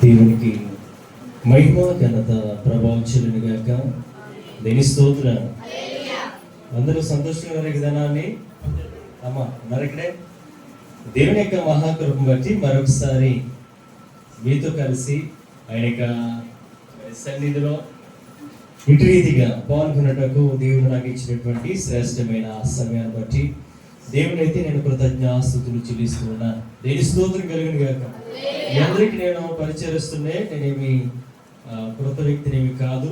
దేవునికి మహిమ ఘనత ప్రభావం చెల్లును గాక. దేని స్తోత్రం. అందరూ సంతోషంగా ఉన్నారు కదా నాన్ని అమ్మ ఉన్నారు ఇక్కడే. దేవుని యొక్క మహాకృపను బట్టి మరొకసారి మీతో కలిసి ఆయన యొక్క సన్నిధిలో ఇటు రీతిగా పాల్గొనటకు దేవుడు నాకు ఇచ్చినటువంటి శ్రేష్టమైన సమయాన్ని బట్టి దేవుని అయితే నేను కృతజ్ఞాస్తుతులు చెల్లిస్తూ ఉన్నాను. దేని స్తోత్రం కలిగిన గాక. మీ అందరికీ నేను పరిచరిస్తుండే నేనేమి కృత వ్యక్తినేమి కాదు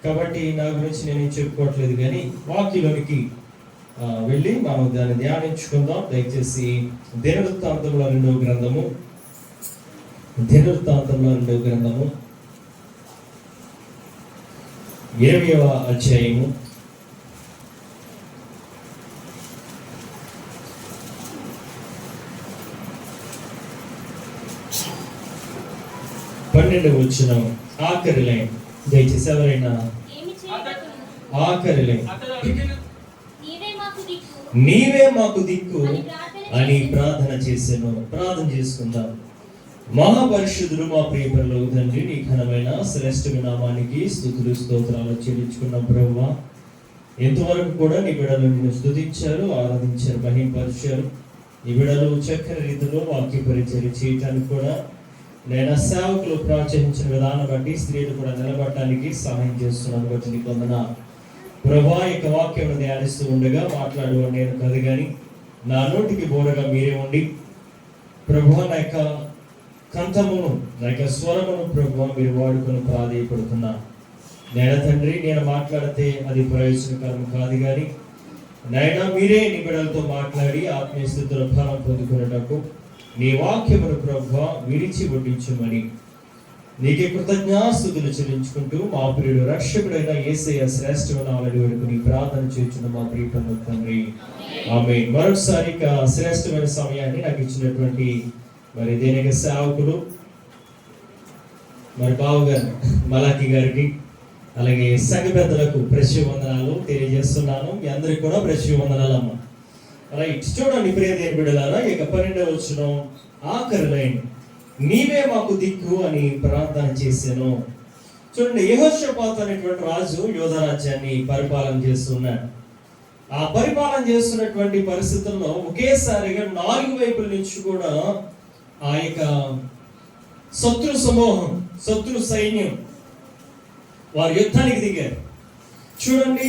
కాబట్టి నా గురించి నేనేం చెప్పుకోవట్లేదు, కానీ వాక్యంలోనికి వెళ్ళి మనం దాన్ని ధ్యానించుకుందాం. దయచేసి దినవృత్తాంతంలో 2వ గ్రంథము 20వ అధ్యాయము 12వ వచనం ఆఖరి లైన్. దయచేసి ఎవరైనా ఆఖరి లైన్, నీవే మాకు దిక్కు అని ప్రార్థన చేసాను. ప్రార్థన చేసుకుందాం. మహాపరిశుద్ధుడు మా ప్రియ పరలోక తండ్రి, నీ ఘనమైన శ్రేష్టమైన నామానికి స్తుతులు స్తోత్రాలు చెల్లించుకున్నాం. ప్రభువా, ఎంతవరకు కూడా నీ బిడ్డలు నిన్ను స్తుతించారు, ఆరాధించారు, మహింపరిచారు. నీ బిడ్డలు చక్కని రీతిలో వాక్య పరిచర్య చేయటానికి కూడా నేను సేవకులు ప్రోత్సహించిన విధానం బట్టి స్త్రీలు కూడా నిలబడటానికి సహాయం చేస్తున్నాను బట్టి నీకు వందనాలు. ప్రభువా, యొక్క వాక్యం ధ్యానిస్తూ ఉండగా మాట్లాడేవాడు నేను కాదు, కానీ నా నోటికి బోరగా మీరే ఉండి ప్రభువా, నా యొక్క కంఠమును, నా యొక్క స్వరమును ప్రభువా మీరు వాడుకొని ప్రాధేయపడుతున్నా. నేను తండ్రి, నేను మాట్లాడితే అది ప్రయోజనకరం కాదు, కానీ నాయన మీరే నీ బిడ్డలతో మాట్లాడి ఆత్మీయ స్థితిలో ఫలం పొందుకునేటకు నీ వాక్యమును ప్రభువా విరిచి వడ్డించమని నీకే కృతజ్ఞాస్తుతులు చెల్లించుకుంటూ మా ప్రియుడు రక్షకుడైన యేసయ్య శ్రేష్టమైన నామములో వేడుకొని ప్రార్థన చేస్తున్న మా ప్రియ తండ్రి, ఆమేన్. మరొకసారి శ్రేష్టమైన సమయాన్ని నాకు ఇచ్చినటువంటి మరి దేనిక సేవకులు మరి బావగారు మలాకి గారికి, అలాగే సంఘ పెద్దలకు ప్రత్యేక వందనాలు తెలియజేస్తున్నాను. మీ అందరికి కూడా ప్రత్యేక వందనాలు అమ్మ. రైట్, చూడండి ప్రియ దేవుని బిడ్డలారా, ఇక 12వ వచనం ఆఖరి లైన్, నీవే మాకు దిక్కు అని ప్రార్థన చేశాను. చూడండి, యెహోషాపాతు అనేటువంటి రాజు యోధా రాజ్యాన్ని పరిపాలన చేస్తున్నాడు. ఆ పరిపాలన చేస్తున్నటువంటి పరిస్థితుల్లో ఒకేసారిగా 4 వైపుల నుంచి కూడా ఆ యొక్క శత్రు సమూహం, శత్రు సైన్యం వారు యుద్ధానికి దిగారు. చూడండి,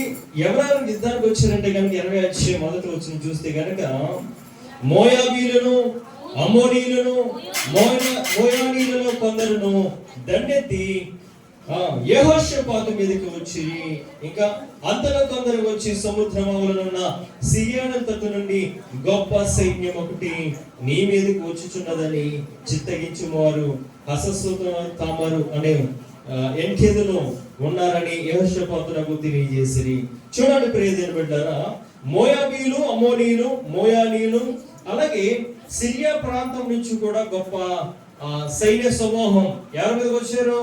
ఎవరెవరు యుద్ధానికి వచ్చారంటే కనుక 20వ అధ్యాయం 1వ వచనం చూస్తే కనుక మోయాబీలను, అమోనీయులను, మోయానీయులను కొందరును దండెత్తి యెహోషాపాతు మీదకి వచ్చి, ఇంకా అంతలో కొందరు వచ్చి సముద్రమవలనున్న సిరియా తట్టు నుండి గొప్ప సైన్యం ఒకటి నీ మీదకి వచ్చుచున్నదని చిత్తగించి వారు హసస్సు తామరు అనే ఎంకేదులో ఉన్నారని యెహోషాపాతునకు తెలియజేసిరి. చూడండి ప్రియ దేవుని బిడ్డలారా, మోయాబీలు, అమోనీయులు, మోయానీయులు, అలాగే సిరియా ప్రాంతం నుంచి కూడా గొప్ప సైన్య సమూహం ఎవరి మీదకి వచ్చారు?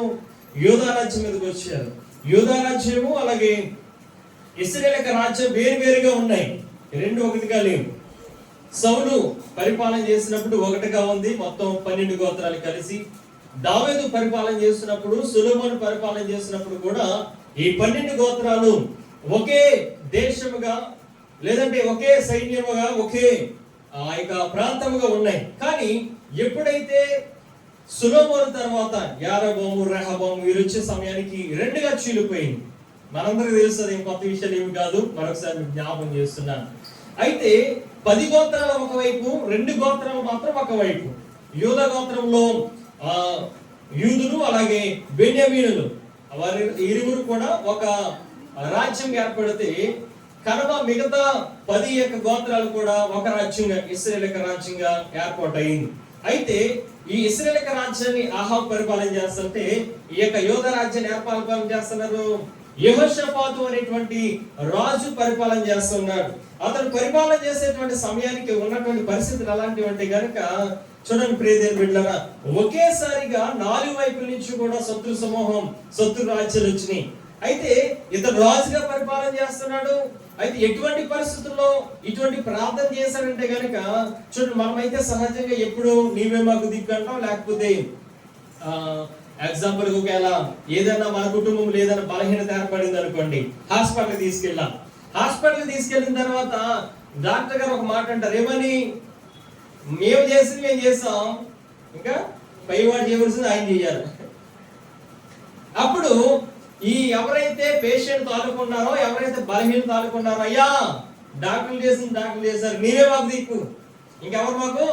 యోధా రాజ్యం మీదకి వచ్చారు. యోధా రాజ్యము అలాగే ఇశ్రాయేలు రాజ్యం వేరువేరుగా ఉన్నాయి, రెండు ఒకటిగా లేవు. సౌలు పరిపాలన చేసినప్పుడు ఒకటిగా ఉంది, మొత్తం 12 గోత్రాలు కలిసి. దావీదు పరిపాలన చేస్తున్నప్పుడు, సొలొమోను పరిపాలన చేసినప్పుడు కూడా ఈ 12 గోత్రాలు ఒకే దేశముగా, లేదంటే ఒకే సైన్యముగా, ఒకే ఆ యొక్క ప్రాంతముగా ఉన్నాయి. కానీ ఎప్పుడైతే సొలొమోను తర్వాత యారొబాము, రెహబాము వీరు వచ్చే సమయానికి 2గా చీలిపోయింది. మనందరికీ తెలుసు, అది కొత్త విషయాలు ఏమి కాదు, మరొకసారి జ్ఞాపకం చేస్తున్నాను. అయితే 10 గోత్రాలు ఒకవైపు, 2 గోత్రాలు మాత్రం ఒకవైపు. యూదా గోత్రంలో యూదులు అలాగే బెన్యామీనులు వారి ఇరువురు కూడా ఒక రాజ్యం ఏర్పడితే కనుక మిగతా 10 గోత్రాలు కూడా ఒక రాజ్యంగా, ఇశ్రాయేలు రాజ్యంగా ఏర్పాటయింది. అయితే ఈ ఇశ్రాయేలు రాజ్యాన్ని ఆహాబు పరిపాలన చేస్తుంటే ఈ యొక్క యోధా రాజ్యాన్ని ఎవరు పరిపాలన చేస్తున్నారు? యెహోషాపాతు అనేటువంటి రాజు పరిపాలన చేస్తున్నాడు. అతను పరిపాలన చేసేటువంటి సమయానికి ఉన్నటువంటి పరిస్థితులు అలాంటివి అంటే కనుక చూడండి ప్రియ దేవుని బిడ్డలారా, ఒకేసారిగా 4 వైపుల నుంచి కూడా శత్రు సమూహం, శత్రు రాజ్యాలు వచ్చినాయి. అయితే ఇతను రాజుగా పరిపాలన చేస్తున్నాడు. అయితే ఎటువంటి పరిస్థితుల్లో ఇటువంటి ప్రార్థన చేశాడంటే గనక చూడండి, మనమైతే సహజంగా ఎప్పుడు నీవే మాకు దిక్కు అంటాం, లేకపోతే ఎగ్జాంపుల్ ఒకవేళ ఏదైనా మన కుటుంబంలో ఏదైనా బలహీనత ఏర్పడింది అనుకోండి, హాస్పిటల్కి తీసుకెళ్ళాం. హాస్పిటల్కి తీసుకెళ్ళిన తర్వాత డాక్టర్ గారు ఒక మాట అంటారు, ఏమని? మేము చేసింది మేము చేస్తాం, ఇంకా పైవాడు చేయవలసింది ఆయన చేయాలి. అప్పుడు ఈ ఎవరైతే పేషెంట్ తాలూకున్నారో, ఎవరైతే బలహీన తాలూకున్నారో, అయ్యా డాక్టర్లు చేసింది డాక్టర్లు చేశారు, మీరే మాకు దిక్కు, ఇంకెవరు మాకు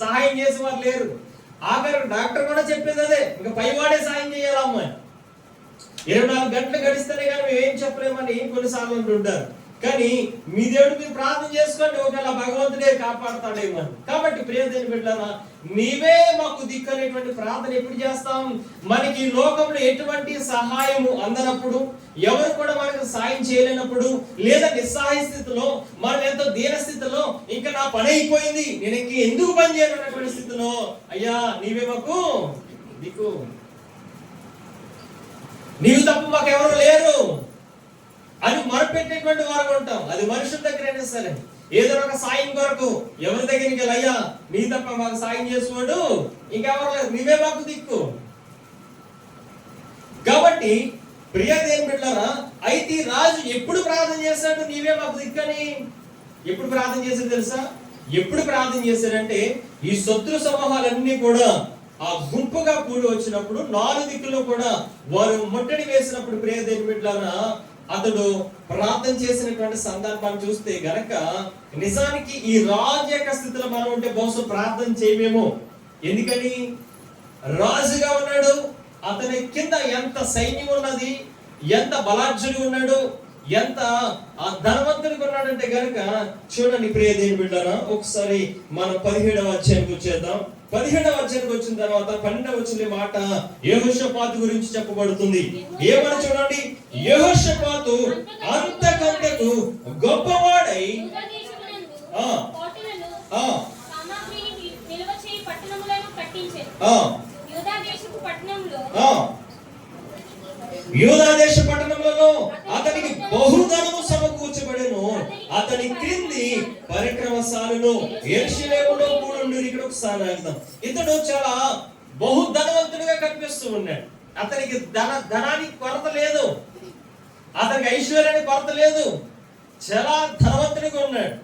సహాయం చేసేవారు లేరు. ఆఖరి డాక్టర్ కూడా చెప్పేది అదే, ఇంకా పైవాడే సాయం చేయాలమ్మా. 24 గంటలు గడిస్తేనే కానీ మేము ఏం చెప్పలేమని కొన్నిసార్లు అంటుంటారు. కానీ మీ దేవుడు మీరు ప్రార్థన చేసుకోండి, ఒకవేళ భగవంతుడే కాపాడుతాడేమో. కాబట్టి ప్రియ దేవుని బిడ్డలారా, నీవే మాకు దిక్కు అనేటువంటి ప్రార్థన ఎప్పుడు చేస్తాం? మనకి లోకంలో ఎటువంటి సహాయము అందనప్పుడు, ఎవరు కూడా మనకు సాయం చేయలేనప్పుడు, లేదా నిస్సహాయ స్థితిలో, మనం ఎంతో దీన స్థితిలో, ఇంకా నా పని అయిపోయింది నేను ఇంక ఎందుకు పని చేయలేనటువంటి స్థితిలో, అయ్యా నీవే మాకు దిక్కు, నీవు తప్ప మాకు ఎవరు లేరు అని మొరపెట్టేటువంటి వారు ఉంటాం. అది మనుషుల దగ్గర అయినా సరే, ఏదో ఒక సాయం కొరకు ఎవరి దగ్గరికి వెళ్ళి, అయ్యా నీ తప్ప మాకు సాయం చేసుకోడు ఇంకెవరు లేదు, నీవే మాకు దిక్కు. కాబట్టి ప్రియ దేవుని బిడ్డలారా, అయితే రాజు ఎప్పుడు ప్రార్థన చేశాడు నీవే మాకు దిక్కని? ఎప్పుడు ప్రార్థన చేశాడు తెలుసా? ఎప్పుడు ప్రార్థన చేశాడంటే, ఈ శత్రు సమూహాలన్నీ కూడా ఆ గుంపుగా కూడి వచ్చినప్పుడు, 4 దిక్కుల్లో కూడా వారు ముట్టడి వేసినప్పుడు ప్రియ దేవుని బిడ్డలారా, అతడు ప్రార్థన చేసినటువంటి సందర్భాన్ని చూస్తే గనక నిజానికి ఈ రాజు యొక్క స్థితిలో మనం ఉంటే బహుశా ప్రార్థన చేయమేమో. ఎందుకని? రాజుగా ఉన్నాడు, అతని కింద ఎంత సైన్యం ఉన్నది, ఎంత బలార్జుడు ఉన్నాడు, ఎంత ధనవంతుడిగా ఉన్నాడంటే గనక చూడండి ప్రియ దేవుని బిడ్డలారా, ఒకసారి మనం 17వ అధ్యాయానికి వచ్చేద్దాం. 17వ అధ్యాయానికి వచ్చిన తర్వాత 12వ వచనం మాట యెహోషాపాతు గురించి చెప్పబడుతుంది. ఏమని చూడండి, యెహోషాపాతు అంతకంతకు గొప్పవాడై యూదా దేశ పట్టణములలో అతనికి బహుధనము సమకూర్చబడెను, అతని క్రింది పరిక్రమశాలలో యెరూషలేములో కూడుండు. ఇక్కడ ఒకసారి అర్థం, ఇతడు చాలా బహుధనవంతుడిగా కనిపిస్తూ ఉన్నాడు. అతనికి ధనానికి కొరత లేదు, అతనికి ఐశ్వర్యానికి కొరత లేదు, చాలా ధనవంతుడిగా ఉన్నాడు.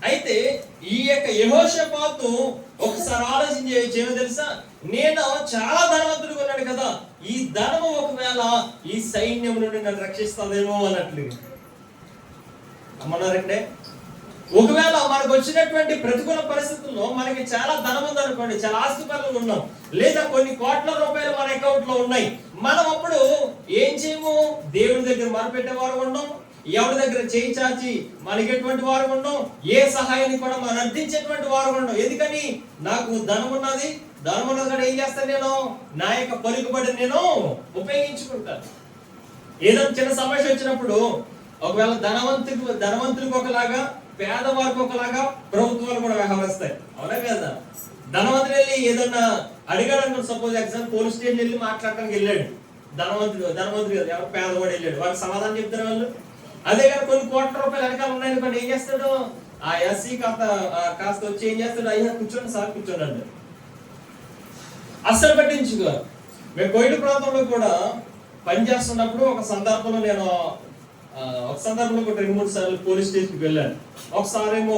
అయితే ఈ యొక్క యెహోషాపాతు ఒకసారి ఆలోచన చేయో తెలుసా, నేను చాలా ధనవంతుడిగా ఉన్నాడు కదా, ఈ ధనము ఒకవేళ ఈ సైన్యం నుండి నన్ను రక్షిస్తుందేమో అన్నట్లు అమ్మన్నారంటే, ఒకవేళ మనకు వచ్చినటువంటి ప్రతికూల పరిస్థితుల్లో మనకి చాలా ధనం ఉందనుకోండి, చాలా ఆస్తిపరులు ఉన్నాం, లేదా కొన్ని కోట్ల రూపాయలు మన అకౌంట్ లో ఉన్నాయి, మనం అప్పుడు ఏం చేయము? దేవుడి దగ్గర మొరపెట్టేవారు ఉన్నాం, ఎవరి దగ్గర చేయి చాచి మనకి ఎటువంటి వారు ఉన్నాం, ఏ సహాయాన్ని కూడా మనం అందించేటువంటి వారు ఉన్నాం. ఎందుకని? నాకు ధనం ఉన్నది, ధనం ఉన్నది కూడా ఏం చేస్తాను, నేను నా యొక్క పలుకుబడి నేను ఉపయోగించుకుంటాను. ఏదైనా చిన్న సమస్య వచ్చినప్పుడు ఒకవేళ ధనవంతులకు ఒకలాగా, పేదవారికి ఒకలాగా ప్రభుత్వాలు కూడా వ్యవహరిస్తాయి, అవునా కదా? ధనవంతుడు వెళ్ళి ఏదన్నా అడిగాడు అనుకో, సపోజ్ ఎగ్జాంపుల్ పోలీస్ స్టేషన్ వెళ్ళి మాట్లాడటానికి వెళ్ళాడు ధనవంతుడు కదా, ఎవరు పేదవాడు వెళ్ళాడు, వాళ్ళకి సమాధానం చెప్తారు వాళ్ళు. అదే కానీ కొన్ని కోట్ల రూపాయలు వెనకాల ఉన్నాయనుకోండి, ఏం చేస్తాడు? ఆ ఎస్సీ కాస్త వచ్చి ఏం చేస్తాడు, అయ్యా కూర్చోండి సార్ కూర్చోండి అంటే అస్సలు పట్టించుకోరు. మేము కోయిల ప్రాంతంలో కూడా పనిచేస్తున్నప్పుడు ఒక సందర్భంలో నేను ఒక సందర్భంలో 2-3 సార్లు పోలీస్ స్టేషన్కి వెళ్ళాను. ఒకసారేమో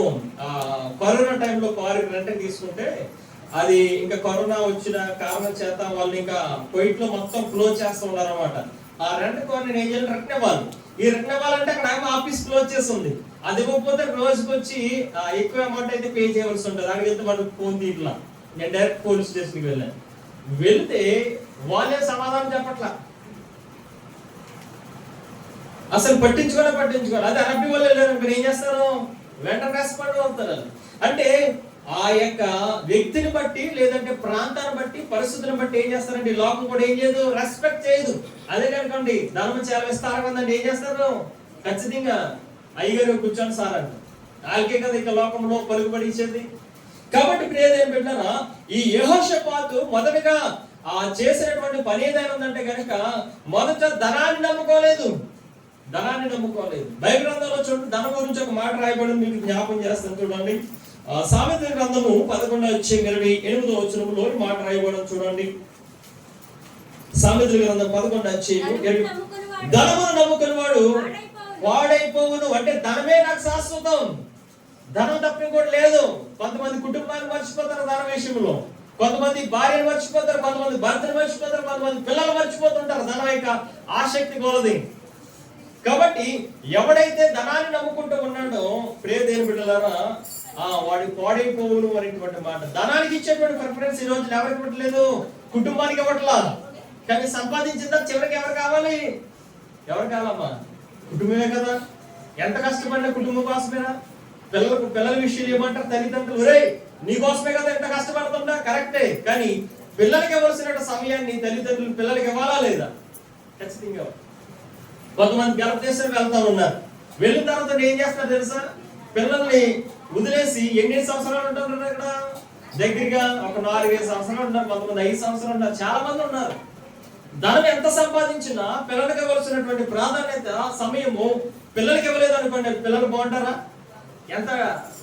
కరోనా టైంలో కారు రెంట్ తీసుకుంటే, అది ఇంకా కరోనా వచ్చిన కారణం చేత వాళ్ళు ఇంకా కోయిట్లో మొత్తం క్లోజ్ చేస్తూ ఉన్నారు అనమాట. ఆ రెంట్ కారు నేను ఏం చేయాలి, రిటర్న్ ఇవ్వాలి. ఈ రిటర్న్ ఇవ్వాలంటే అక్కడ ఆఫీస్ క్లోజ్ చేసి ఉంది, అది ఇవ్వకపోతే రోజుకి వచ్చి ఎక్కువ అమౌంట్ అయితే పే చేయవలసి ఉంటుంది. అడిగితే మనకు ఫోన్ తీయట్లా. నేను డైరెక్ట్ పోలీస్ స్టేషన్కి వెళ్ళాను. వెళ్తే వాళ్ళే సమాధానం చెప్పట్లా, అసలు పట్టించుకోవాలి. అది అరబ్బీ వాళ్ళు వెళ్ళారు, మీరు ఏం చేస్తారు, వెంటనే రెస్పాండ్ అవుతారు. అంటే ఆ యొక్క వ్యక్తిని బట్టి, లేదంటే ప్రాంతాన్ని బట్టి, పరిస్థితులను బట్టి ఏం చేస్తారంటే లోకం కూడా ఏం చేయదు, రెస్పెక్ట్ చేయదు. అదే కనుకోండి ధనం చాలా విస్తారంగా ఉందండి, ఏం చేస్తారు, ఖచ్చితంగా అయ్యగారు కూర్చొని సార్ అంట, వాళ్ళకే కదా ఇక లోకంలో పలుకుబడి ఇచ్చేది. కాబట్టి ప్రియదేవుని బిడ్డలారా, ఈ యెహోషాపాతు మొదటగా చేసినటువంటి పని ఏదైనా ఉందంటే కనుక, మొదట ధనాన్ని నమ్ముకోలేదు. బైబిల్ గ్రంథంలో చూడండి, ధనం గురించి ఒక మాట రాయబడి మీకు జ్ఞాపకం చేస్తాను చూడండి. సామెతల గ్రంథము 11:28 మాట రాయబడి చూడండి. సామెతల గ్రంథం 11 అధ్యాయం ధనమును నమ్ముకుని వాడు వాడైపోవును. అంటే ధనమే నాకు శాశ్వతం, ధనం తప్ప కూడా లేదు. కొంతమంది కుటుంబాన్ని మర్చిపోతారు ధనం విషయంలో, కొంతమంది భార్యను మర్చిపోతారు, కొంతమంది భర్తను మర్చిపోతారు, కొంతమంది పిల్లలు మర్చిపోతుంటారు ధనం యొక్క ఆసక్తి కొలది. కాబట్టి ఎవడైతే ధనాన్ని నమ్ముకుంటూ ఉన్నాడో ప్రియ దేవుని బిడ్డలారా, వాడి పాడైపోవును అనేటువంటి మాట. ధనానికి ఇచ్చేటువంటి ప్రిఫరెన్స్ ఈ రోజు ఎవరికి ఇవ్వట్లేదు, కుటుంబానికి ఇవ్వట్లా. కానీ సంపాదించిన చివరికి ఎవరు కావాలి, ఎవరు కావాలమ్మా? కుటుంబమే కదా. ఎంత కష్టపడినా కుటుంబం కోసమేనా? పిల్లల విషయాలు ఏమంటారు తల్లిదండ్రులు, రే నీ కోసమే కదా ఎంత కష్టపడుతుంటా, కరెక్టే. కానీ పిల్లలకి ఇవ్వాల్సిన సమయాన్ని తల్లిదండ్రులు పిల్లలకి ఇవ్వాలా లేదా? ఖచ్చితంగా. కొంతమంది గర్భదేశానికి వెళ్తా ఉన్నారు, వెళ్ళిన తర్వాత ఏం చేస్తారు తెలుసా? పిల్లల్ని వదిలేసి ఎన్ని సంవత్సరాలు ఉంటారు ఇక్కడ? దగ్గరగా ఒక 4-5 సంవత్సరాలు ఉన్నారు, కొంతమంది 5 సంవత్సరాలు ఉన్నారు, చాలా మంది ఉన్నారు. ధనం ఎంత సంపాదించినా పిల్లలకి ఇవ్వాల్సినటువంటి ప్రాధాన్యత సమయము పిల్లలకి ఇవ్వలేదు అనుకోండి, పిల్లలు బాగుంటారా? ఎంత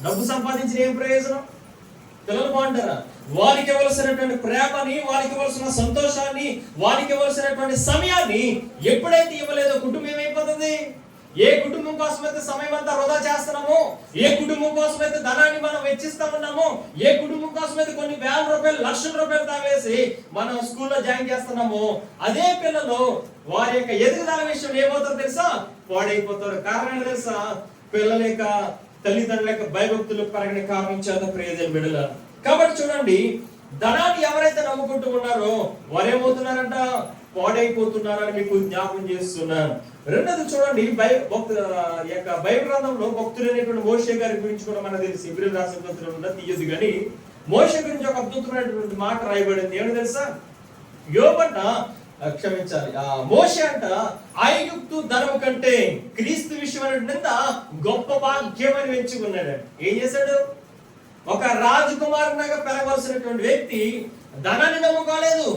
డబ్బు సంపాదించిన ఏం ప్రయోజనం? పిల్లలు బాగుంటారా? వారికి ఇవ్వాల్సినటువంటి ప్రేమని, వారికి ఇవ్వాల్సిన సంతోషాన్ని, వారికి ఇవ్వాల్సినటువంటి సమయాన్ని ఎప్పుడైతే ఇవ్వలేదో కుటుంబం ఏమైపోతుంది? ఏ కుటుంబం కోసం అయితే సమయం అంతా వృధా చేస్తున్నామో, ఏ కుటుంబం కోసం అయితే ధనాన్ని మనం వెచ్చిస్తా ఉన్నామో, ఏ కుటుంబం కోసం అయితే కొన్ని వేల రూపాయలు, లక్షల రూపాయలు తాగేసి మనం స్కూల్లో జాయిన్ చేస్తున్నామో, అదే పిల్లలు వారి యొక్క ఎదుగుదల విషయం ఏమవుతారు తెలుసా? పాడైపోతారు. కారణం తెలుసా? పిల్లల యొక్క తల్లిదండ్రుల యొక్క భయభక్తులు పెరగని కారణం చేత ప్రియదేవుని బిడ్డల. కాబట్టి చూడండి, ధనాన్ని ఎవరైతే నమ్ముకుంటూ ఉన్నారో వారేమవుతున్నారంట? పాడైపోతున్నారని మీకు జ్ఞాపకం చేస్తున్నాను. రెండోది చూడండి, బైబిల్ గ్రంథంలో భక్తులైనటువంటి మోషే గారి గురించి కూడా మనకు తెలిసి ఇబ్రాయిం రాసిన పత్రికలో తీయదు, కానీ మోషే గురించి ఒక అద్భుతమైనటువంటి మాట రాయబడింది. ఏమని తెలుసా? యోబట క్షమించాలి, మోషే అంట ఐగుప్తు ధనము కంటే క్రీస్తు విషయం గొప్ప భాగ్యమని ఎంచుకున్నాడు. ఏం చేశాడు? ఒక రాజకుమారునిగా పెరగవలసినటువంటి వ్యక్తి ధనాన్ని నమ్ముకోలేదు,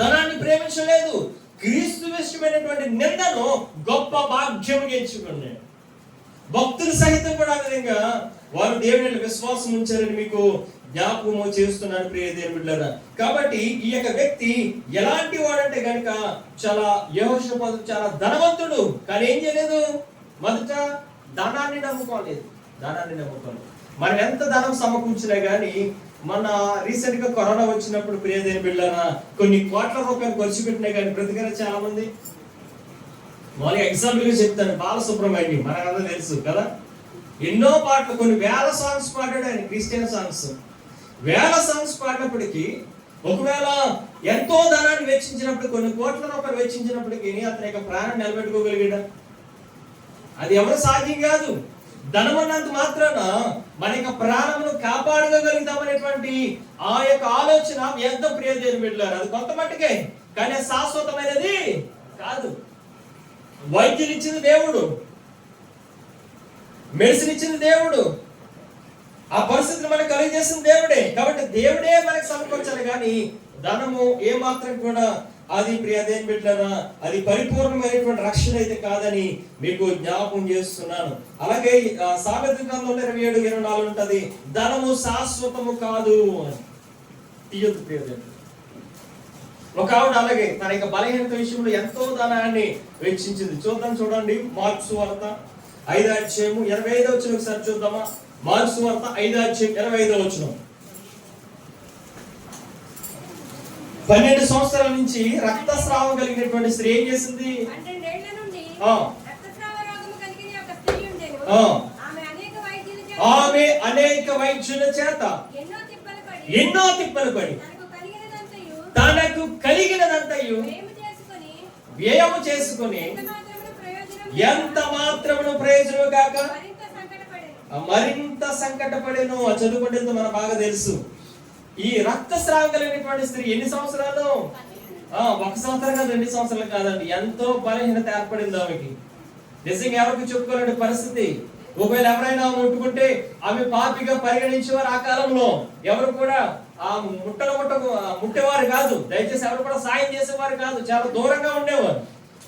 ధనాన్ని ప్రేమించలేదు, క్రీస్తు విషయమైనటువంటి నిందను గొప్ప భాగ్యముగా ఎంచుకున్నాడు. భక్తులు సహితం కూడా ఆ విధంగా వారు దేవుని విశ్వాసం ఉంచారని మీకు జ్ఞాపకము చేస్తున్నాను ప్రియ దేవుని బిడ్డలారా. కాబట్టి ఈ యొక్క వ్యక్తి ఎలాంటి వాడంటే గనుక యెహోషాపాతు చాలా ధనవంతుడు, కానీ ఏం చేయలేదు? మొదట ధనాన్ని నమ్ముకోలేదు. మనం ఎంత ధనం సమకూర్చినా గానీ, మన రీసెంట్ గా కరోనా వచ్చినప్పుడు ప్రియ దేవుని బిడ్డలారా కొన్ని కోట్ల రూపాయలు ఖర్చు పెట్టినా కానీ బ్రతికారు చాలా మంది. మామూలుగా ఎగ్జాంపుల్ గా చెప్తాను, బాలసుబ్రహ్మణ్యం మనకంతా తెలుసు కదా. ఎన్నో పాటలు, కొన్ని వేల సాంగ్స్ పాడాడు ఆయన, క్రిస్టియన్ సాంగ్స్. వేల సాంగ్స్ పాడినప్పటికీ, ఒకవేళ ఎంతో ధనాన్ని వెచ్చించినప్పుడు, కొన్ని కోట్ల రూపాయలు వెచ్చించినప్పటికీ అతని యొక్క ప్రాణం నిలబెట్టుకోగలిగాడు. అది ఎవరు సాధ్యం కాదు. ధనం అన్నంత మాత్రాన మన యొక్క ప్రాణమును కాపాడుకోగలుగుతామనేటువంటి ఆ యొక్క ఆలోచన ఎంత ప్రియ దేవుని బిడ్డలారా, అది కొంత మట్టుకే, కానీ శాశ్వతమైనది కాదు. వైద్యులు ఇచ్చింది దేవుడు, మెడిసిన్ ఇచ్చింది దేవుడు, ఆ పరిస్థితిని మనకు కలిగజేసిన దేవుడే. కాబట్టి దేవుడే మనకు సమకూర్చాలి, కానీ ధనము ఏ మాత్రం కూడా అది ప్రియ దేవుని బిడ్డలారా అది పరిపూర్ణమైనటువంటి రక్షణ అయితే కాదని మీకు జ్ఞాపకం చేస్తున్నాను. అలాగే సామెతల గ్రంథంలో 27:24 ఉంటది, ధనము శాశ్వతము కాదు అని. తీయొద్దు ప్రియ దేవుని. ఒక ఆవిడ అలాగే తన యొక్క బలహీనత విషయంలో ఎంతో ధనాన్ని వెచ్చించింది. చూడండి, మార్కు సువార్త 5వ అధ్యాయము 25వ వచనం ఒకసారి చూద్దామా? మార్కు సువార్త 5వ అధ్యాయం 25వ వచనం. 12 సంవత్సరాల నుంచి రక్తస్రావం కలిగినటువంటి స్త్రీ ఏం చేసింది? ఆమె అనేక వైద్యుల చేత ఎన్నో తిప్పలు పడి తనకు కలిగినదంతయు వ్యయము చేసుకుని ఎంత మాత్రమును ప్రయోజనం కాక మరింత సంకటపడేను. చదువుకుంటే మనకు బాగా తెలుసు. ఈ రక్తస్రావం కలిగినటువంటి స్త్రీ ఎన్ని సంవత్సరాలు? 1 సంవత్సరం కాదు, 2 సంవత్సరాలు కాదండి, ఎంతో బలహీనత ఏర్పడింది ఆమెకి. నిజంగా ఎవరికి చెప్పుకోలేని పరిస్థితి. ఒకవేళ ఎవరైనా ముట్టుకుంటే ఆమె పాపిగా పరిగణించేవారు ఆ కాలంలో. ఎవరు కూడా ఆ ముట్టేవారు కాదు, దయచేసి ఎవరు కూడా సాయం చేసేవారు కాదు, చాలా దూరంగా ఉండేవారు.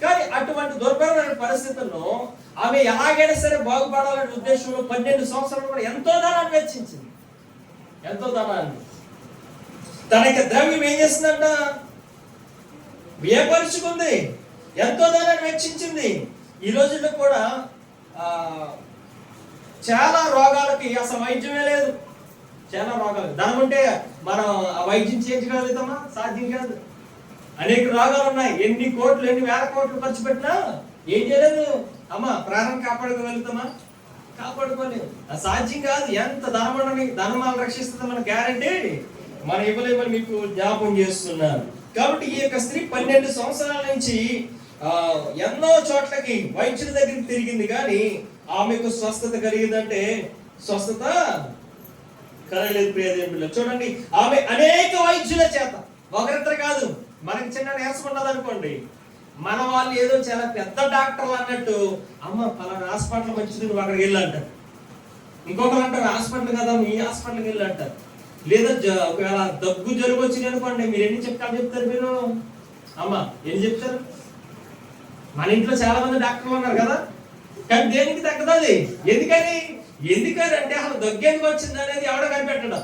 కానీ అటువంటి దుర్భరమైన పరిస్థితుల్లో ఆమె ఎలాగైనా సరే బాగుపడాలనే ఉద్దేశంలో 12 సంవత్సరాలు కూడా ఎంతో ధనాన్ని వెచ్చించింది. ఎంతో ధనాన్ని. తన యొక్క ద్రవ్యం ఏం చేస్తుందంట? వ్యయపరుచుకుంది, ఎంతో ధనాన్ని వెచ్చించింది. ఈ రోజుల్లో కూడా చాలా రోగాలకి అసలు వైద్యమే లేదు. చాలా రోగాలు ధనం ఉంటే మనం ఆ వైద్యం చేయించగలుగుతామా? సాధ్యం కాదు. అనేక రోగాలు ఉన్నాయి. ఎన్ని కోట్లు, ఎన్ని వేల కోట్లు ఖర్చు పెట్టినా ఏం చేయలేదు. ప్రాణం కాపాడుకోగలుగుతామా? కాపాడుకోలేదు. సాధ్యం కాదు. ఎంత ధనం మనం రక్షిస్తుందో మన గ్యారంటీ మనం ఇవ్వలేమని మీకు జ్ఞాపకం చేస్తున్నారు. కాబట్టి ఈ యొక్క స్త్రీ 12 సంవత్సరాల నుంచి ఎన్నో చోట్లకి వైద్యుల దగ్గరికి తిరిగింది, కానీ ఆమెకు స్వస్థత కలిగిందంటే స్వస్థత కలగలేదు. ప్రియ దేవుని బిడ్డలారా, చూడండి, ఆమె అనేక వైద్యుల చేత, ఒకరిద్దరు కాదు. మనకి చిన్న నీరసం ఉన్నది అనుకోండి, మన వాళ్ళు ఏదో చాలా పెద్ద డాక్టర్లు అన్నట్టు, పలానా హాస్పిటల్ మంచిది, నువ్వు అక్కడికి వెళ్ళి అంటారు. ఇంకొకరు అంటారు హాస్పిటల్ కదా, మీ హాస్పిటల్కి వెళ్ళి అంటారు. లేదా ఒకవేళ దగ్గు జలుబు వచ్చింది అనుకోండి, మీరు ఎన్ని చిట్కాలు చెప్తారు? మీరు ఎన్ని చెప్తారు? మన ఇంట్లో చాలా మంది డాక్టర్లు ఉన్నారు కదా, కానీ దేనికి తగ్గదు. ఎందుకని అంటే అసలు దగ్గు ఎందుకు వచ్చింది అనేది ఎవడో కనిపెట్టడం.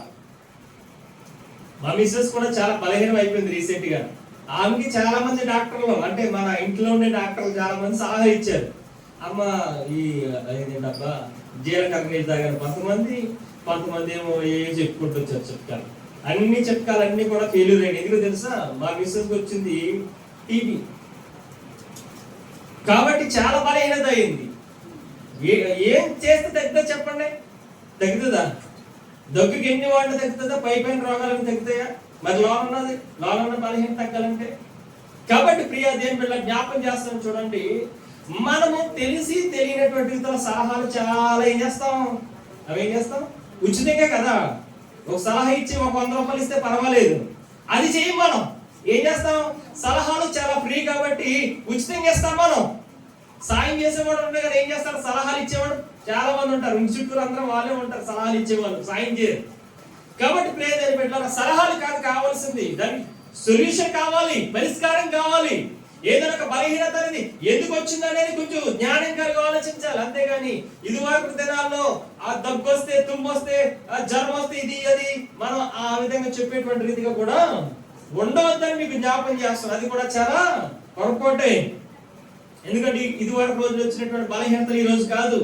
మా మిస్సెస్ కూడా చాలా బలహీనం అయిపోయింది రీసెంట్ గా. ఆమెకి చాలా మంది డాక్టర్లు, అంటే మన ఇంట్లో ఉండే డాక్టర్లు చాలా మంది సలహా ఇచ్చారు. ఈ ఏంటబ్బా జీలకర్ర నీళ్ళు తాగాను కొంతమంది ఏమో చెప్పుకుంటూ వచ్చారు చిట్కాలు. అన్ని చిట్కాలన్నీ కూడా ఫెయిల్యూర్ అయ్యాయి. ఎందుకు తెలుసా? మా మిస్సెస్కి వచ్చింది టీబీ. కాబట్టి చాలా బలహీనత అయింది. ఏం చేస్తే తగ్గుతుందా చెప్పండి? తగ్గుతుందా? దగ్గుకి ఎన్ని వాళ్ళు తగ్గుతుందా? పైన రోగాలకు తగ్గుతాయా? మరి లోనున్న బలహీన తగ్గాలంటే. కాబట్టి ప్రియా దేవుని బిడ్డ జ్ఞాపకం చేస్తాం, చూడండి, మనము తెలిసి తెలియనటువంటి సలహాలు చాలా ఏం చేస్తాం? అవేం చేస్తాం? ఉచితంగా కదా, ఒక సలహా ఇచ్చి ఒక 100 రూపాయలు ఇస్తే పర్వాలేదు, అది చేయం. మనం ఏం చేస్తాం? సలహాలు చాలా ఫ్రీ కాబట్టి ఉచితంగా ఇస్తాం. మనం సాయం చేసేవాడు ఉండే కదా, ఏం చేస్తారు? సలహాలు ఇచ్చేవాడు చాలా మంది ఉంటారు. ఇంటి చుట్టూరు అందరం వాళ్ళే ఉంటారు సలహాలు ఇచ్చేవాళ్ళు, సాయం చేయరు. కాబట్టి ప్రేమ పెట్టాలి. సలహాలు కాదు కావాల్సింది, దానికి సొల్యూషన్ కావాలి, పరిష్కారం కావాలి. ఏదైనా ఒక బలహీనత అనేది ఎందుకు వచ్చింది అనేది కొంచెం జ్ఞానం కలిగి ఆలోచించాలి. అంతేగాని ఇదివరకు దినాల్లో ఆ దగ్గు వస్తే, తుమ్ము వస్తే, జ్వరం వస్తే, ఇది అది మనం ఆ విధంగా చెప్పేటువంటి రీతిగా కూడా ఉండవద్దని మీకు జ్ఞాపకం చేస్తాను. అది కూడా చాలా పొరపాటే. ఎందుకంటే ఇదివరకు రోజులు వచ్చినటువంటి బలహీనతలు ఈ రోజు కాదు,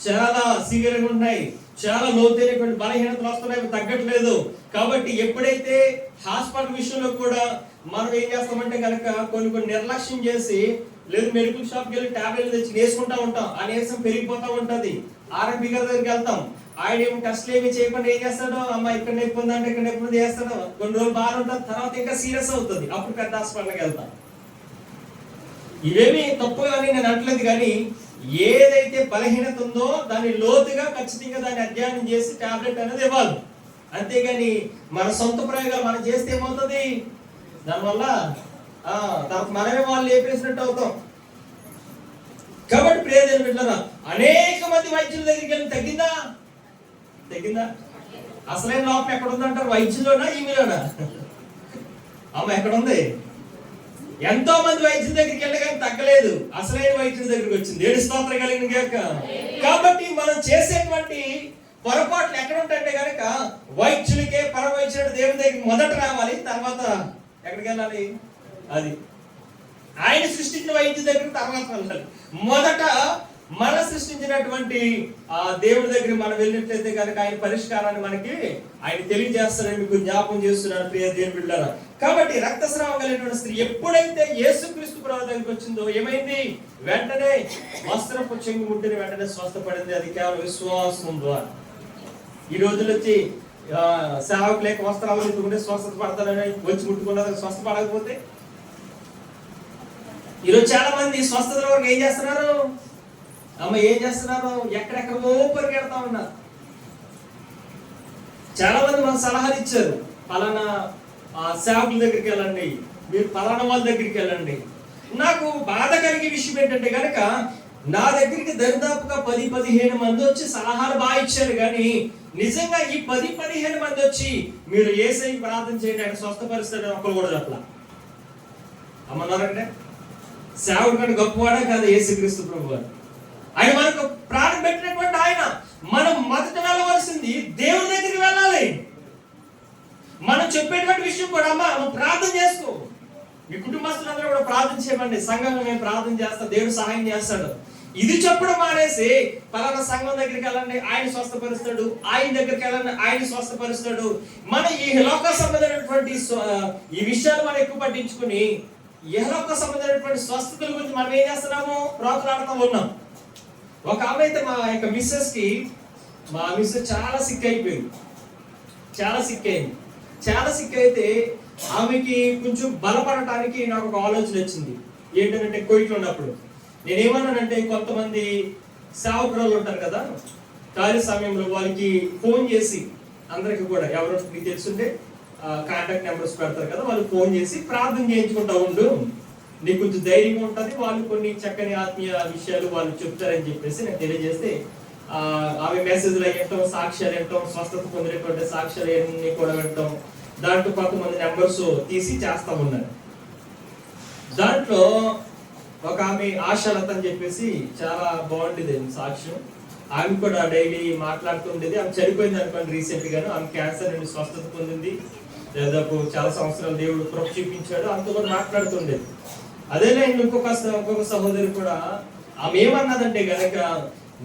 చాలా సీరియల్గా ఉన్నాయి. చాలా లోతైనటువంటి బలహీనతలు వస్తున్నాయి, తగ్గట్లేదు. కాబట్టి ఎప్పుడైతే హాస్పిటల్ విషయంలో కూడా మనం ఏం చేస్తామంటే కనుక కొన్ని నిర్లక్ష్యం చేసి, లేదు మెడికల్ షాప్కి వెళ్ళి టాబ్లెట్లు తెచ్చి వేసుకుంటా ఉంటాం. ఆ నీరసం పెరిగిపోతూ ఉంటుంది. ఆర్ఎంపీ గారి దగ్గరికి వెళ్తాం, ఆయన ఏమి టెస్ట్లు ఏమి చేయకుండా ఏం చేస్తాడో, ఇక్కడ నొప్పి ఉందంటే ఇక్కడ నొప్పి ఉంది చేస్తాడో. కొన్ని రోజులు బాగా ఉంటుంది, తర్వాత ఇంకా సీరియస్ అవుతుంది. అప్పుడు పెద్ద హాస్పిటల్కి వెళ్తాం. ఇవేమి తప్పు అని నేను అంటలేదు, కానీ ఏదైతే బలహీనత ఉందో దాన్ని లోతుగా ఖచ్చితంగా దాన్ని అధ్యయనం చేసి టాబ్లెట్ అనేది ఇవ్వాలి. అంతేగాని మన సొంత ప్రయోగాలు మనం చేస్తే ఏమవుతుంది? దానివల్ల మనమే వాళ్ళు లేపేసినట్టు అవుతాం. కాబట్టి ప్రియమైన బిడ్డలారా, అనేక మంది వైద్యుల దగ్గరికి వెళ్ళి తగ్గిందా? అసలైన లోపం ఎక్కడ ఉందంటారు? వైద్యులోనా, ఈమెలోనా? ఎక్కడుంది? ఎంతో మంది వైద్యుల దగ్గరికి వెళ్ళి కానీ తగ్గలేదు. అసలైన వైద్యుల దగ్గరికి వచ్చింది. ఏడు స్తోత్రం కలిగిన గాక. కాబట్టి మనం చేసేటువంటి పొరపాట్లు ఎక్కడ ఉంటాయంటే కనుక వైద్యులకే పరవైద్యుడు దేవుని దగ్గరికి మొదట రావాలి, తర్వాత ఎక్కడికి వెళ్ళాలి? అది ఆయన సృష్టించిన వైద్యుల దగ్గర తర్వాత వెళ్ళాలి. మొదట మన సృష్టించినటువంటి ఆ దేవుడి దగ్గర మనం వెళ్ళినట్లయితే కనుక ఆయన పరిష్కారాన్ని మనకి ఆయన తెలియజేస్తారని మీకు జ్ఞాపకం చేస్తున్నాను ప్రియ దేవుని బిడ్డలారా. కాబట్టి రక్తస్రావం కలిగినటువంటి స్త్రీ ఎప్పుడైతే యేసుక్రీస్తు ప్రభు దగ్గరికి వచ్చిందో ఏమైంది? వెంటనే వస్త్రపు చెంగు ముట్టిన వెంటనే స్వస్థపడింది. అది కేవలం విశ్వాసం ద్వారా. ఈ రోజులు వచ్చి సేవకు లేక వస్త్రాలు ఎత్తుకుంటే స్వస్థత పడతారని వచ్చి ముట్టుకున్నది స్వస్థపడకపోతే, ఈరోజు చాలా మంది స్వస్థతల వరకు ఏం చేస్తున్నారు? ఏం చేస్తున్నారు? ఎక్కడెక్కడో పరిగెడతా ఉన్నారు. చాలా మంది మనకు సలహాలు ఇచ్చారు, పలానా సేవకుల దగ్గరికి వెళ్ళండి, మీరు పలానా వాళ్ళ దగ్గరికి వెళ్ళండి. నాకు బాధ కలిగే విషయం ఏంటంటే కనుక నా దగ్గరికి దరిదాపుగా 10-15 మంది వచ్చి సలహాలు బాగా ఇచ్చారు, కానీ నిజంగా ఈ 10-15 మంది వచ్చి మీరు యేసయ్యకి ప్రార్థన చేయండి ఆయన స్వస్థపరుస్తాడని ఒకరు కూడా చెప్పలా. అమ్మన్నారంటే సేవకుడు కంటే గొప్పవాడే కాదు యేసుక్రీస్తు ప్రభువు. ఆయన మనకు ప్రాణం పెట్టినటువంటి ఆయన. మనం మొదట వెళ్ళవలసింది దేవుని దగ్గరికి వెళ్ళాలి. మనం చెప్పేటువంటి విషయం కూడా, అమ్మా నువ్వు ప్రార్థన చేసుకో, మీ కుటుంబస్తులందరూ కూడా ప్రార్థన చేయమండి, సంఘంలో మేము ప్రార్థన చేస్తాం, దేవుడు సహాయం చేస్తాడు. ఇది చెప్పడం మానేసి పలానా సంఘం దగ్గరికి వెళ్ళండి ఆయన స్వస్థపరుస్తాడు, ఆయన దగ్గరికి వెళ్ళండి ఆయన స్వస్థపరుస్తాడు, మన ఈ లోక సంబంధమైనటువంటి ఈ విషయాలు మనం ఎక్కువ పట్టించుకుని లోక సంబంధమైనటువంటి స్వస్థతల గురించి మనం ఏం చేస్తున్నాము, ప్రోత్సాడుతూ ఉన్నాం. ఒక ఆమె అయితే మా యొక్క మిస్సెస్ చాలా సిక్ అయిపోయింది, చాలా సిక్ అయితే ఆమెకి కొంచెం బలపడటానికి నాకు ఒక ఆలోచన వచ్చింది. ఏంటంటే కోయిట్లో ఉన్నప్పుడు నేనేమన్నానంటే, కొంతమంది సేవకురాలు ఉంటారు కదా, ఖాళీ సమయంలో వాళ్ళకి ఫోన్ చేసి అందరికి కూడా ఎవరో మీకు తెలుసుంటే కాంటాక్ట్ నెంబర్స్ పెడతారు కదా, వాళ్ళు ఫోన్ చేసి ప్రార్థన చేయించుకుంటా ఉండు, నీకు కొంచెం ధైర్యంగా ఉంటుంది, వాళ్ళు కొన్ని చక్కని ఆత్మీయ విషయాలు వాళ్ళు చెప్తారని చెప్పేసి నేను తెలియజేస్తే ఆమె మెసేజ్లు వింటాం, సాక్ష్యాలు వింటాం, స్వస్థత పొందినటువంటి సాక్ష్యాలు అన్ని కూడా వింటాం. దాంట్లో కొంతమంది నెంబర్స్ తీసి చేస్తా ఉన్నారు. దాంట్లో ఒక ఆమె ఆశాలత అని చెప్పేసి చాలా బాగుండేది సాక్ష్యం. ఆమె కూడా డైలీ మాట్లాడుతుండేది. ఆమె చనిపోయింది అనుకోండి రీసెంట్ గాను. ఆమె క్యాన్సర్ నుండి స్వస్థత పొందింది, దాదాపు చాలా సంవత్సరాలు దేవుడు కృప చూపించాడు. ఆమెతో కూడా మాట్లాడుతుండేది. అదే నేను ఇంకొక సహోదరి కూడా ఆమె ఏమన్నదంటే గనక,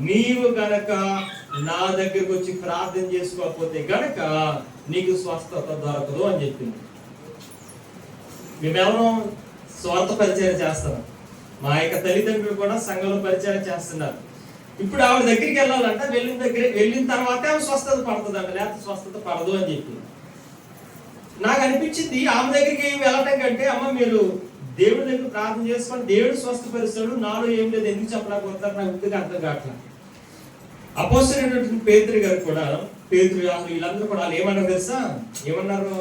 నీవు గనక నా దగ్గరకు వచ్చి ప్రార్థన చేసుకోకపోతే గనక నీకు స్వస్థత దొరకదు అని చెప్పింది. మేమెవరో స్వార్థ పరిచయం చేస్తాం, మా యొక్క తల్లిదండ్రులు కూడా సంఘంలో పరిచయం చేస్తున్నారు. ఇప్పుడు ఆవిడ దగ్గరికి వెళ్ళాలంట, వెళ్ళిన తర్వాతే ఆమె స్వస్థత పడుతుందంట, లేకపోతే స్వస్థత పడదు అని చెప్పి నాకు అనిపించింది. ఆమె దగ్గరికి వెళ్ళటం కంటే, అమ్మ మీరు దేవుడి దగ్గర ప్రార్థన చేసుకొని దేవుడు స్వస్థపరుస్తాడు, నాలో ఏం లేదు, ఎందుకు చెప్పలేకపోతారు నాకు ఇంటికి అర్థం కావట్లేదు. అపోస్తలుడైనటువంటి పేతురు గారు కూడా, వీళ్ళందరూ కూడా వాళ్ళు ఏమన్నారు తెలుసా? ఏమన్నారు?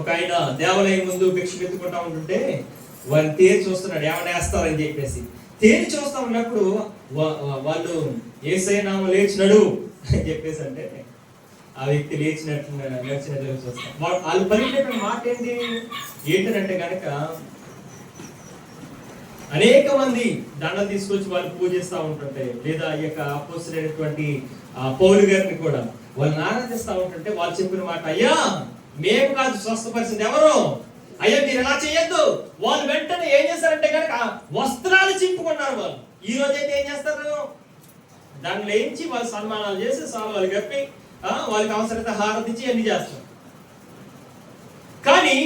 ఒక ఆయన దేవాలయం ముందు భిక్ష ఎత్తుకుంటా ఉంటుంటే వారిని తేరి చూస్తున్నాడు, ఏమైనా వేస్తారని చెప్పేసి. తేరి చూస్తా ఉన్నప్పుడు వాళ్ళు యేసయ్య నామమున లేచినడు అని చెప్పేసి అంటే ఆ వ్యక్తి లేచినట్లు చూస్తాం. వాళ్ళు పలికినటువంటి మాట ఏంటంటే కనుక, అనేక మంది దండలు తీసుకొచ్చి వాళ్ళు పూజిస్తూ ఉంటుంటే, లేదా ఈ యొక్క అపోస్తలుడైనటువంటి పౌలు గారిని కూడా వాళ్ళు ఆరాధిస్తూ ఉంటుంటే వాళ్ళు చెప్పిన మాట, అయ్యా మేము కాదు స్వస్థపరిచింది, ఎవరు? అయ్యా మీరు ఎలా చేయొద్దు. వాళ్ళు వెంటనే ఏం చేస్తారంటే కనుక వస్త్రాలు చింపుకున్నారు. వాళ్ళు ఈ రోజైతే ఏం చేస్తారు, దాన్ని లేచి వాళ్ళు సన్మానాలు చేసి వాళ్ళు కప్పి వాళ్ళకి అవసరమైతే హారతిచ్చి అన్ని చేస్తారు. కానీ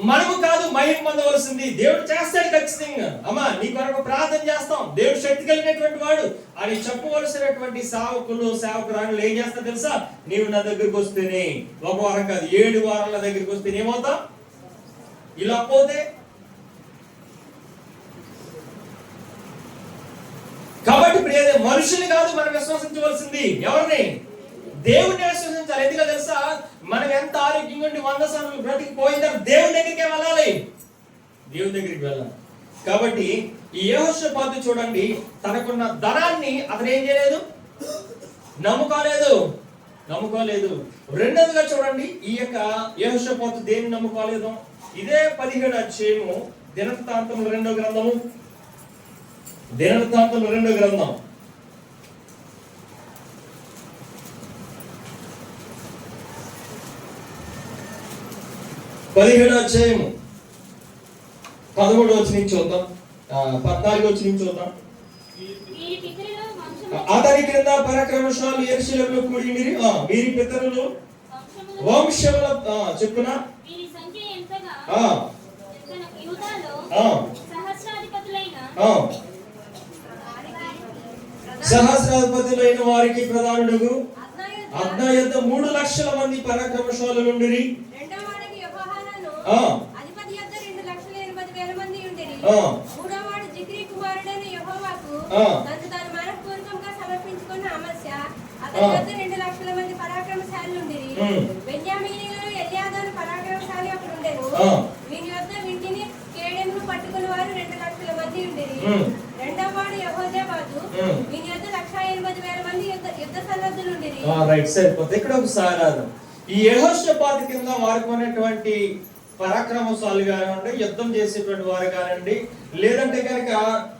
మనము కాదు మహిమ పొందవలసింది, దేవుడు చేస్తాడు ఖచ్చితంగా. అమ్మా నీ కొరకు ప్రార్థన చేస్తాం, దేవుడు శక్తి కలిగినటువంటి వాడు అని చెప్పవలసినటువంటి సేవకురాలు ఏం చేస్తా తెలుసా? నీవు నా దగ్గరికి వస్తేనే, ఒక వారం కాదు 7 వారాల దగ్గరికి వస్తే ఏమవుతా? ఇలా పోతే కాబట్టి మనుషుని కాదు మనం విశ్వసించవలసింది, ఎవరిని? దేవుడిని విశ్వసించాలి. ఎందుకో తెలుసా? మనం ఎంత ఆరోగ్యంగా ఉండి 100 సంవత్సరాలు బ్రతికి పోయిన తర్వాత దేవుని దగ్గరికి వెళ్ళాలి, దేవుని దగ్గరికి వెళ్ళాలి. కాబట్టి ఈ యెహోషాపాతు చూడండి, తనకున్న ధనాన్ని అతను ఏం చేయలేదు, నమ్ముకోలేదు. రెండోదిగా చూడండి, ఈ యొక్క యెహోషాపాతు దేన్ని నమ్ముకోలేదు? ఇదే 17వ అధ్యాయము దినవృత్తాంతముల 2వ గ్రంథము, దినవృత్తాంతముల 2వ గ్రంథం 17వ అధ్యాయము 13వ వచనం నుంచి చూద్దాం, 14వ వచనం నుంచి చూద్దాం. అతని క్రింద పరాక్రమశాలు యెరూషలేములో కూడియుండిరి, వీరి పితరులు వంశముల చెప్పున సహస్రాధిపతులైన వారికి ప్రధానుడు అద్నా యొద్ద 3 లక్షల మంది పరాక్రమశాలు నుండిరి. పట్టుకున్న వారు 2 లక్షల మంది ఉండేది. రెండవ వాడు యెహోషాపాతు, వీని యొద్ద 1,80,000 మంది యుద్ధ సన్నద్ధులు ఉండేది. రైట్ సరిపోతుంది. ఇక్కడ ఒకసారి ఈ యెహోషాపాతు కింద వాడుకున్నటువంటి పరాక్రమశాలు కానివ్వండి, యుద్ధం చేసేటువంటి వారు కానివ్వండి, లేదంటే కనుక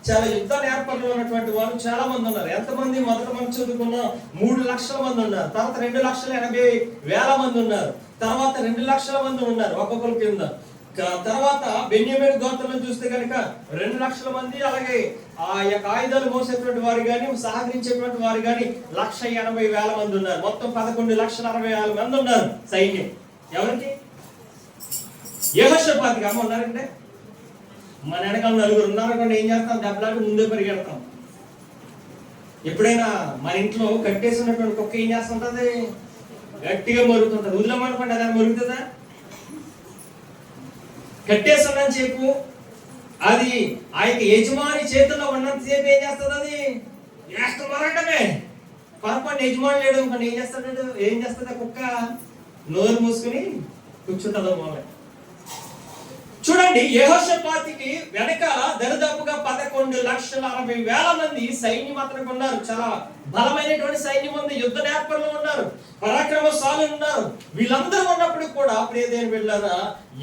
చాలా యుద్ధ నేర్పణలో ఉన్నటువంటి వారు చాలా మంది ఉన్నారు. ఎంతమంది? మొదట మనం చదువుకున్న 3 లక్షల మంది ఉన్నారు, తర్వాత 2,80,000 మంది ఉన్నారు, తర్వాత 2 లక్షల మంది ఉన్నారు ఒక్కొక్కరి కింద. తర్వాత బెన్యామీను గోత్రంలో చూస్తే కనుక 2 లక్షల మంది, అలాగే ఆ యొక్క ఆయుధాలు మోసేటువంటి వారు కానీ సహకరించేటువంటి వారు కానీ 1,80,000 మంది ఉన్నారు. మొత్తం 11,60,000 మంది ఉన్నారు సైన్యం. ఎవరికి? యెహోషాపాతుకి. అమ్మ ఉన్నారంటే మన వెనకాల 4 ఉన్నారనుకోండి, ఏం చేస్తాం? దెబ్బలాంటి ముందే పరిగెడతాం. ఎప్పుడైనా మన ఇంట్లో కట్టేసినటువంటి కుక్క ఏం చేస్తుంటది? గట్టిగా మరుగుతుంటది. వదిలేమనుకోండి, అదని మరుగుతుందా? కట్టేస్తున్నంత సేపు, అది ఆ యొక్క యజమాని చేతుల్లో ఉన్నంత సేపు ఏం చేస్తుంది? అది మరగటమే. పొరపాటు యజమాని లేడు అనుకోండి, ఏం చేస్తుంది? కుక్క నోరు మూసుకుని కూర్చుంటుందో మూల. చూడండి, యెహోషాపాతుకి వెనకాల దరిదాపుగా 11,60,000 మంది సైన్యం మాత్రం ఉన్నారు. చాలా బలమైనటువంటి సైన్యం ఉంది. యుద్ధ నేర్పరులు ఉన్నారు, పరాక్రమశాలు ఉన్నారు. వీళ్ళందరూ ఉన్నప్పుడు కూడా ప్రియదేవుని బిడ్డలారా,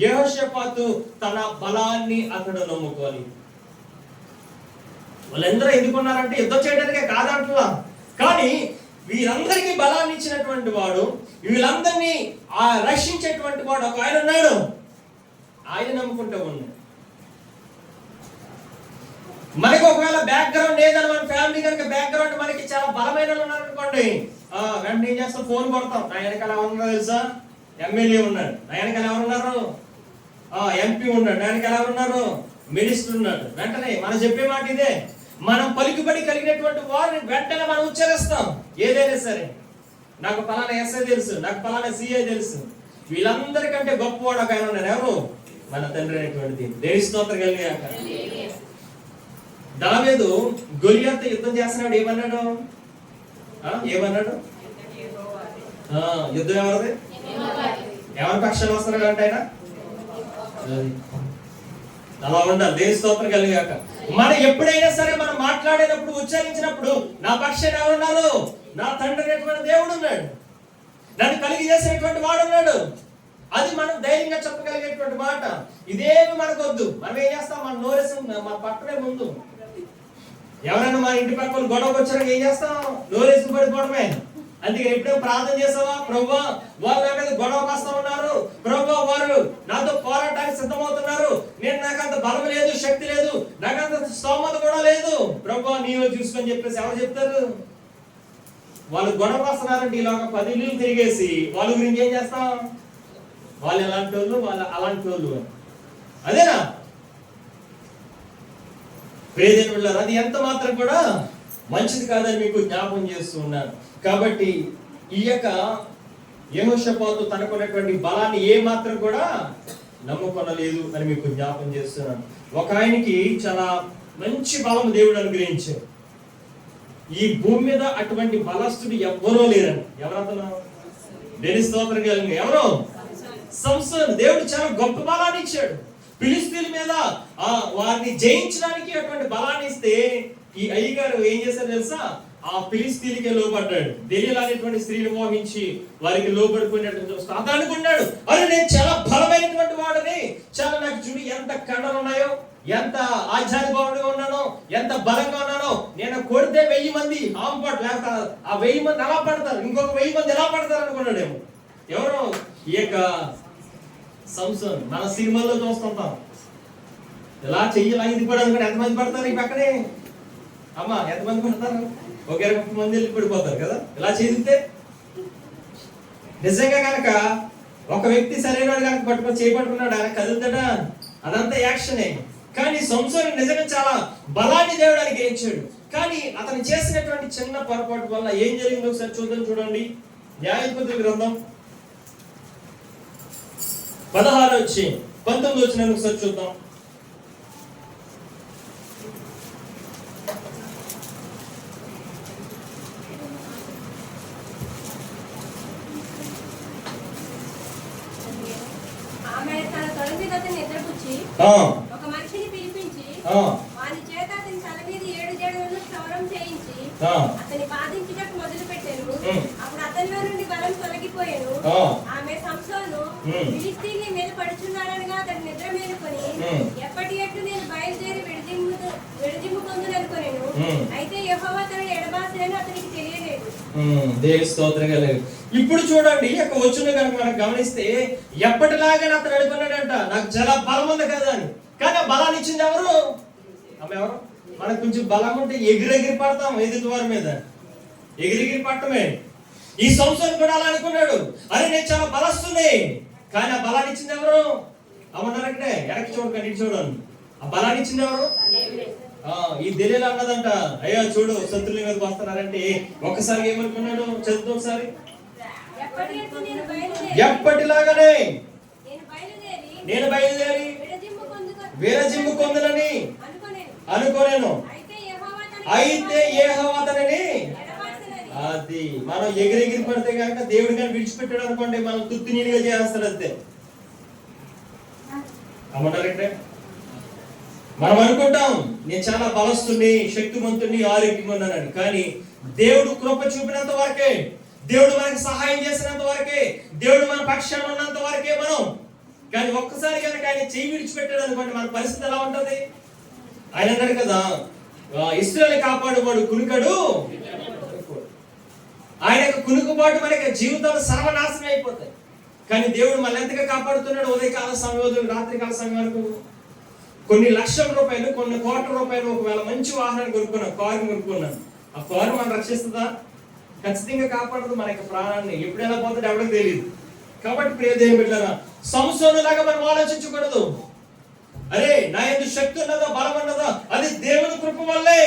యెహోషాపాతు తన బలాన్ని అతడు నమ్ముకోవాలి. వాళ్ళందరూ ఎందుకున్నారంటే యుద్ధం చేయడానికే కాదంటున్నా, కానీ వీరందరికీ బలాన్ని ఇచ్చినటువంటి వాడు, వీళ్ళందరినీ రక్షించేటువంటి వాడు ఒక ఆయన ఉన్నాడు. ఆయన నమ్ముకుంటూ ఉన్నాడు. మనకి ఒకవేళ బ్యాక్గ్రౌండ్ లేదని మన ఫ్యామిలీ కనుక బ్యాక్గ్రౌండ్ మనకి చాలా బలమైన ఉన్నారనుకోండి, వెంటనే ఏం చేస్తాం? ఫోన్ కొడతాం. నా వెనకాల ఎవరున్నారో తెలుసా? ఎమ్మెల్యే ఉన్నాడు. నా వెనకాల ఎవరున్నారు? ఎంపీ ఉన్నాడు. నా వెనకాల ఎవరున్నారు? మినిస్టర్ ఉన్నాడు. వెంటనే మనం చెప్పే మాట ఇదే. మనం పలుకుబడి కలిగినటువంటి వారిని వెంటనే మనం ఉచ్చరిస్తాం. ఏదైనా సరే, నాకు పలానా ఎస్ఐ తెలుసు, నాకు పలానా సిఐ తెలుసు, వీళ్ళందరికంటే గొప్పవాడు ఒక ఆయన ఉన్నాడు. ఎవరు? మన తండ్రి అయినటువంటి దేవుని స్తోత్రం కలిగాక. దావీదు గొలియాతుతో యుద్ధం చేస్తున్నాడు. ఏమన్నాడు? యుద్ధం ఎవరిది? ఎవరి పక్షాలు వస్తున్నాడు అంటే ఆయన అలా ఉండాలి. దేవుని స్తోత్రం కలిగాక. మనం ఎప్పుడైనా సరే మనం మాట్లాడేటప్పుడు, ఉచ్చరించినప్పుడు, నా పక్షాన్ని ఎవరున్నారు? నా తండ్రి అయినటువంటి దేవుడు ఉన్నాడు, నన్ను కలిగి చేసినటువంటి వాడు ఉన్నాడు. అది మనం ధైర్యంగా చెప్పగలిగేటువంటి మాట. ఇదేమి మనకొద్దు. మనం ఏం చేస్తాం? మన నోరేసి మన పట్టనే ముందు ఎవరైనా మన ఇంటి పక్కన గొడవకు వచ్చాక ఏం చేస్తాం? నోరేసి పడిపోవడమే. అందుకని ఎప్పుడేమో ప్రార్థన చేసావా? ప్రభువా, వాళ్ళు నా మీద గొడవకు వస్తా ఉన్నారు, ప్రభువా వారు నాతో పోరాటానికి సిద్ధమవుతున్నారు, నాకు అంత బలం లేదు, శక్తి లేదు, నాకు అంత స్తోమత కూడా లేదు, ప్రభువా నీవే చూసుకొని చెప్పేసి ఎవరు చెప్తారు? వాళ్ళు గొడవ వస్తున్నారంటే ఇలాగ 10 ఇల్లు తిరిగేసి వాళ్ళ గురించి ఏం చేస్తాం? వాళ్ళు ఎలాంటి వాళ్ళు, వాళ్ళు అలాంటి వాళ్ళు. అదేనా ప్రియదేవుని బిడ్డలారా? అది ఎంత మాత్రం కూడా మంచిది కాదని మీకు జ్ఞాపకం చేస్తూ ఉన్నాను. కాబట్టి ఈ యొక్క యెహోషాపాతు తనకున్నటువంటి బలాన్ని ఏ మాత్రం కూడా నమ్ముకొనలేదు అని మీకు జ్ఞాపకం చేస్తున్నాను. ఒక ఆయనకి చాలా మంచి బలం దేవుడు అనుగ్రహించాడు. ఈ భూమి మీద అటువంటి బలస్తుడు ఎవ్వరూ లేరని. ఎవరతను? దేవుని స్తోత్రం కలిగిన ఎవరు? సంసోను. దేవుడు చాలా గొప్ప బలాన్ని ఇచ్చాడు. ఫిలిష్తీయుల మీద వారిని జయించడానికి అటువంటి బలాన్ని ఇస్తే ఈ అయ్యగారు ఏం చేశారు తెలుసా? ఆ ఫిలిష్తీయులకే లోబడ్డాడు. దెలీలా అనేటువంటి స్త్రీని మోహించి వారికి లోబడిపోయినట్టు అతను అనుకున్నాడు, అరే నేను చాలా బలమైనటువంటి వాడని, చాలా నాకు చూడు ఎంత కండలు ఉన్నాయో, ఎంత ఆచార్యభావుడిగా ఉన్నానో, ఎంత బలంగా ఉన్నానో, నేను కొడితే 1000 మంది ఆంపాటు లేక ఆ 1000 మంది ఎలా పడతారు, ఇంకొక 1000 మంది ఎలా పడతారు అనుకున్నాడేమో. ఎవరు? ఈ యొక్క సంసోను. మన సినిమాల్లో చూస్తుంటాం, ఇలా చెయ్యాలి ఇది కూడా అనుకుని ఎంతమంది పడతారు ఈ పక్కనే? అమ్మా ఎంతమంది పడతారు? ఒక 20 మంది వెళ్ళి పడిపోతారు కదా ఇలా చేస్తే. నిజంగా కనుక ఒక వ్యక్తి సరైన కనుక పట్టుకొని చేపట్టుకున్నాడు, ఆయన కదులుతాడా? అదంతా యాక్షనే. కానీ సంసోను నిజంగా చాలా బలాన్ని దేవుడు అనుగ్రహించాడు. కానీ అతను చేసినటువంటి చిన్న పొరపాటు వల్ల ఏం జరిగిందో ఒకసారి చూడండి. న్యాయాధిపతుల గ్రంథం 16-19 వచ్చిన ఒకసారి చూద్దాం. ఒక మనిషిని పిలిపించి వాని చేత అతని తల మీద 7 జడలను క్షౌరం చేయించి అతని బాధించుటకు మొదలు పెట్టాను. అప్పుడు అతనిలో నుండి బలం తొలగిపోయాను. ఆమె సంసోను ఫిలిష్తీయుని మీద పడుచున్నాడనగా అతని నిద్ర మేలుకొని ఎప్పటి ఎట్లు నేను బయలుదేరి విడజిమ్ము పొందుననుకొనెను. అయితే యెహోవా తనని ఎడబాసినని అతనికి తెలియలేదు. దేవుని స్తోత్రం కలుగును. ఇప్పుడు చూడండి యొక్క వచ్చును కనుక మనం గమనిస్తే ఎప్పటిలాగానే అతను అనుకున్నాడంట నాకు చాలా బలం ఉంది కదా అని. కానీ ఆ బలాన్ని ఇచ్చింది ఎవరు? ఆమె ఎవరు? మనకు కొంచెం బలం ఉంటే ఎగిరెగిరి పడతాం ఎదుటి వారి మీద, ఎగిరెగిరి పడటమే. ఈ సంవత్సరం కూడా అలా అనుకున్నాడు, అరే నేను చాలా బలస్తుంది. కానీ ఆ బలాన్ని ఇచ్చింది ఎవరు? అమ్మన్నారంటే వెనక్కి చూడకండి, ఇటు చూడండి. ఆ బలాన్ని ఇచ్చింది ఎవరు? ఈ దెలీలా అన్నదంట, అయ్యా చూడు శత్రువుల మీదకి వస్తున్నారంటే ఒక్కసారి ఏమనుకున్నాడు? చదువుతూ ఒకసారి. ఎప్పటిలాగానే నేను బయలుదేరి వీరజిమ్ము కొందునని అనుకోలేను. అయితే యెహోవా అతనిని, అది మనం ఎగిరెగిరి పడితే కనుక దేవుడు కానీ విడిచిపెట్టాడు అనుకోండి, మనం తుత్తి నీళ్ళుగా చేస్తాడు అంతే. అమ్మంటారంటే మనం అనుకుంటాం నేను చాలా బలస్తుని, శక్తివంతుని, ఆరోగ్యంగా ఉన్నానని. కానీ దేవుడు కృప చూపినంత వరకే, దేవుడు మనకి సహాయం చేసినంత వరకే, దేవుడు మన పక్షాన ఉన్నంత వరకే మనం. కానీ ఒక్కసారి కనుక ఆయన చెయ్యి విడిచిపెట్టాడు అనుకోండి, మన పరిస్థితి ఎలా ఉంటది? ఆయన అన్నాడు కదా, ఇశ్రాయేలుని కాపాడువాడు కునుకడు. ఆయన యొక్క కునుకుబాటు మనకి జీవితంలో సర్వనాశనం అయిపోతాయి. కానీ దేవుడు మళ్ళీ ఎంతగా కాపాడుతున్నాడు? ఉదయకాల సమయం, రాత్రికాల సమయం వరకు కొన్ని లక్షల రూపాయలు, కొన్ని కోట్ల రూపాయలు, ఒకవేళ మంచి వాహనాన్ని కొనుక్కున్నాను, కారు కొనుక్కున్నాను, ఆ కారు మనం రక్షిస్తుందా? ఖచ్చితంగా కాపాడదు మన యొక్క ప్రాణాన్ని. ఎప్పుడైనా పోతాడు ఎవరికి తెలియదు. కాబట్టి ప్రియ దేవుని బిడ్డలారా, సంసోనులాగా మనం ఆలోచించకూడదు. అరే నా యందు శక్తి ఉన్నదో, బలం ఉన్నదో, అది దేవుని కృప వల్లే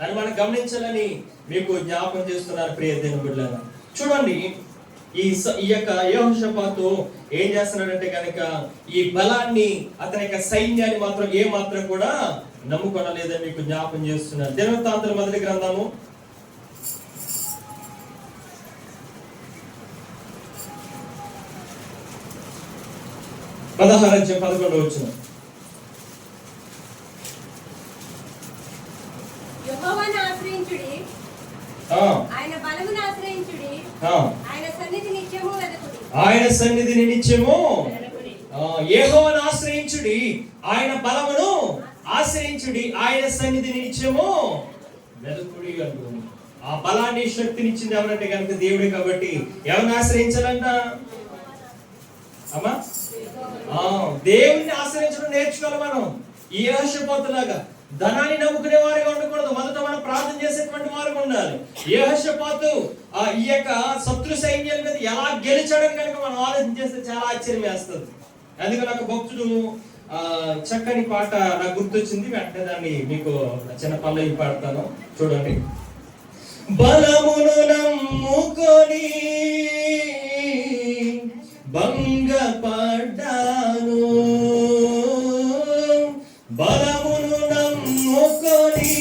అని మనం గమనించాలని మీకు జ్ఞాపకం చేస్తున్నారు ప్రియ దేవుని బిడ్డలారా. చూడండి, ఈ యొక్క యెహోషాపాతు ఏం చేస్తున్నాడంటే కనుక ఈ బలాన్ని, అతని యొక్క సైన్యాన్ని మాత్రం ఏ మాత్రం కూడా నమ్ముకొనలేదని మీకు జ్ఞాపకం చేస్తున్నారు. దినవృత్తాంతాల మొదటి గ్రంథము 16:11. యెహోవాను ఆశ్రయించుడి, ఆయన బలమును ఆశ్రయించుడి, ఆయన సన్నిధిని నిత్యము వెదకుడి. ఆయన సన్నిధిని నిత్యము యెహోవాను ఆశ్రయించుడి, ఆయన బలమును ఆశ్రయించుడి, ఆయన సన్నిధిని నిత్యము వెదకుడి అంటుంది. ఆ బలాన్ని, శక్తిని ఇచ్చింది ఎవరంటే కనుక దేవుడే. కాబట్టి ఎవరిని ఆశ్రయించాలంట? అమ్మా, దేవుణ్ణి ఆశ్రయించడం నేర్చుకోవాలి మనం. ఈ యెహోషాపాతులాగా ధనాన్ని నమ్ముకునే వారిగా ఉండకూడదు. మొదట మనం ప్రార్థన చేసేటువంటి వారుగా ఉండాలి. యెహోషాపాతు ఈ యొక్క శత్రు సైన్యాల మీద ఎలా గెలిచాడని కనుక మనం ఆలోచన చేస్తే చాలా ఆశ్చర్యం వేస్తుంది. అందుకని ఒక భక్తుడు చక్కని పాట నాకు గుర్తొచ్చింది, వెంటనే దాన్ని మీకు చిన్న పల్లవి పాడతాను, చూడండి. బలమును నమ్ముకొని భంగపడ్డాను, బలమును నమ్ముకొని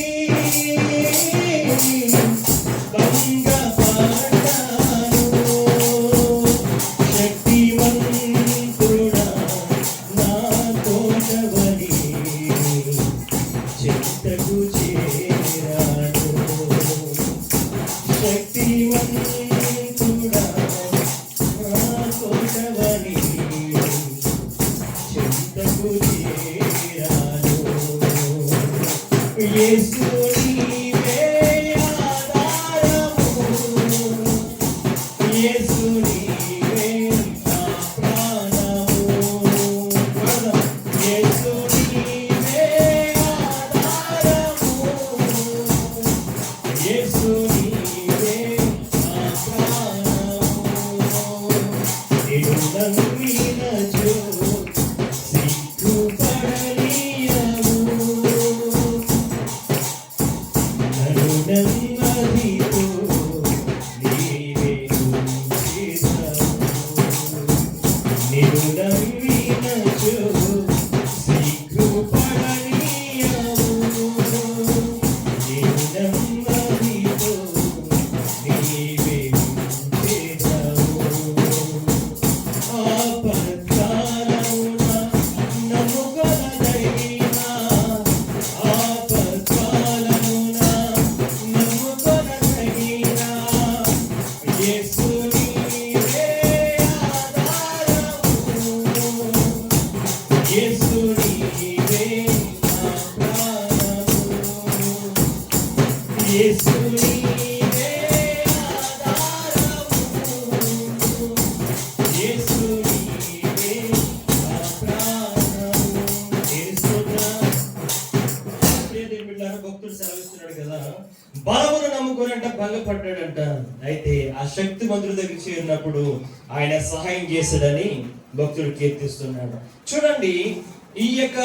భంగపడ్డాను, శక్తివంతుడా నా కోటవని చెంతకు చేరాను, శక్తివంతుడా నా కోటవని చెంతకు చేరాను. యేసు నీవే ఆధారము, యేసు నీవే నా ప్రాణము, యేసు నీవే ఆధారము, యేసు నీవే నా ప్రాణము. నేను నమ్మినచో సిగ్గుపడనీయవు, నన్ను నెమ్మదితో నీవే ఉంచెదవు. మంత్రుల దగ్గర చేరినప్పుడు ఆయన సహాయం చేశాడని భక్తుడు కీర్తిస్తున్నాడు. చూడండి, ఈ యొక్క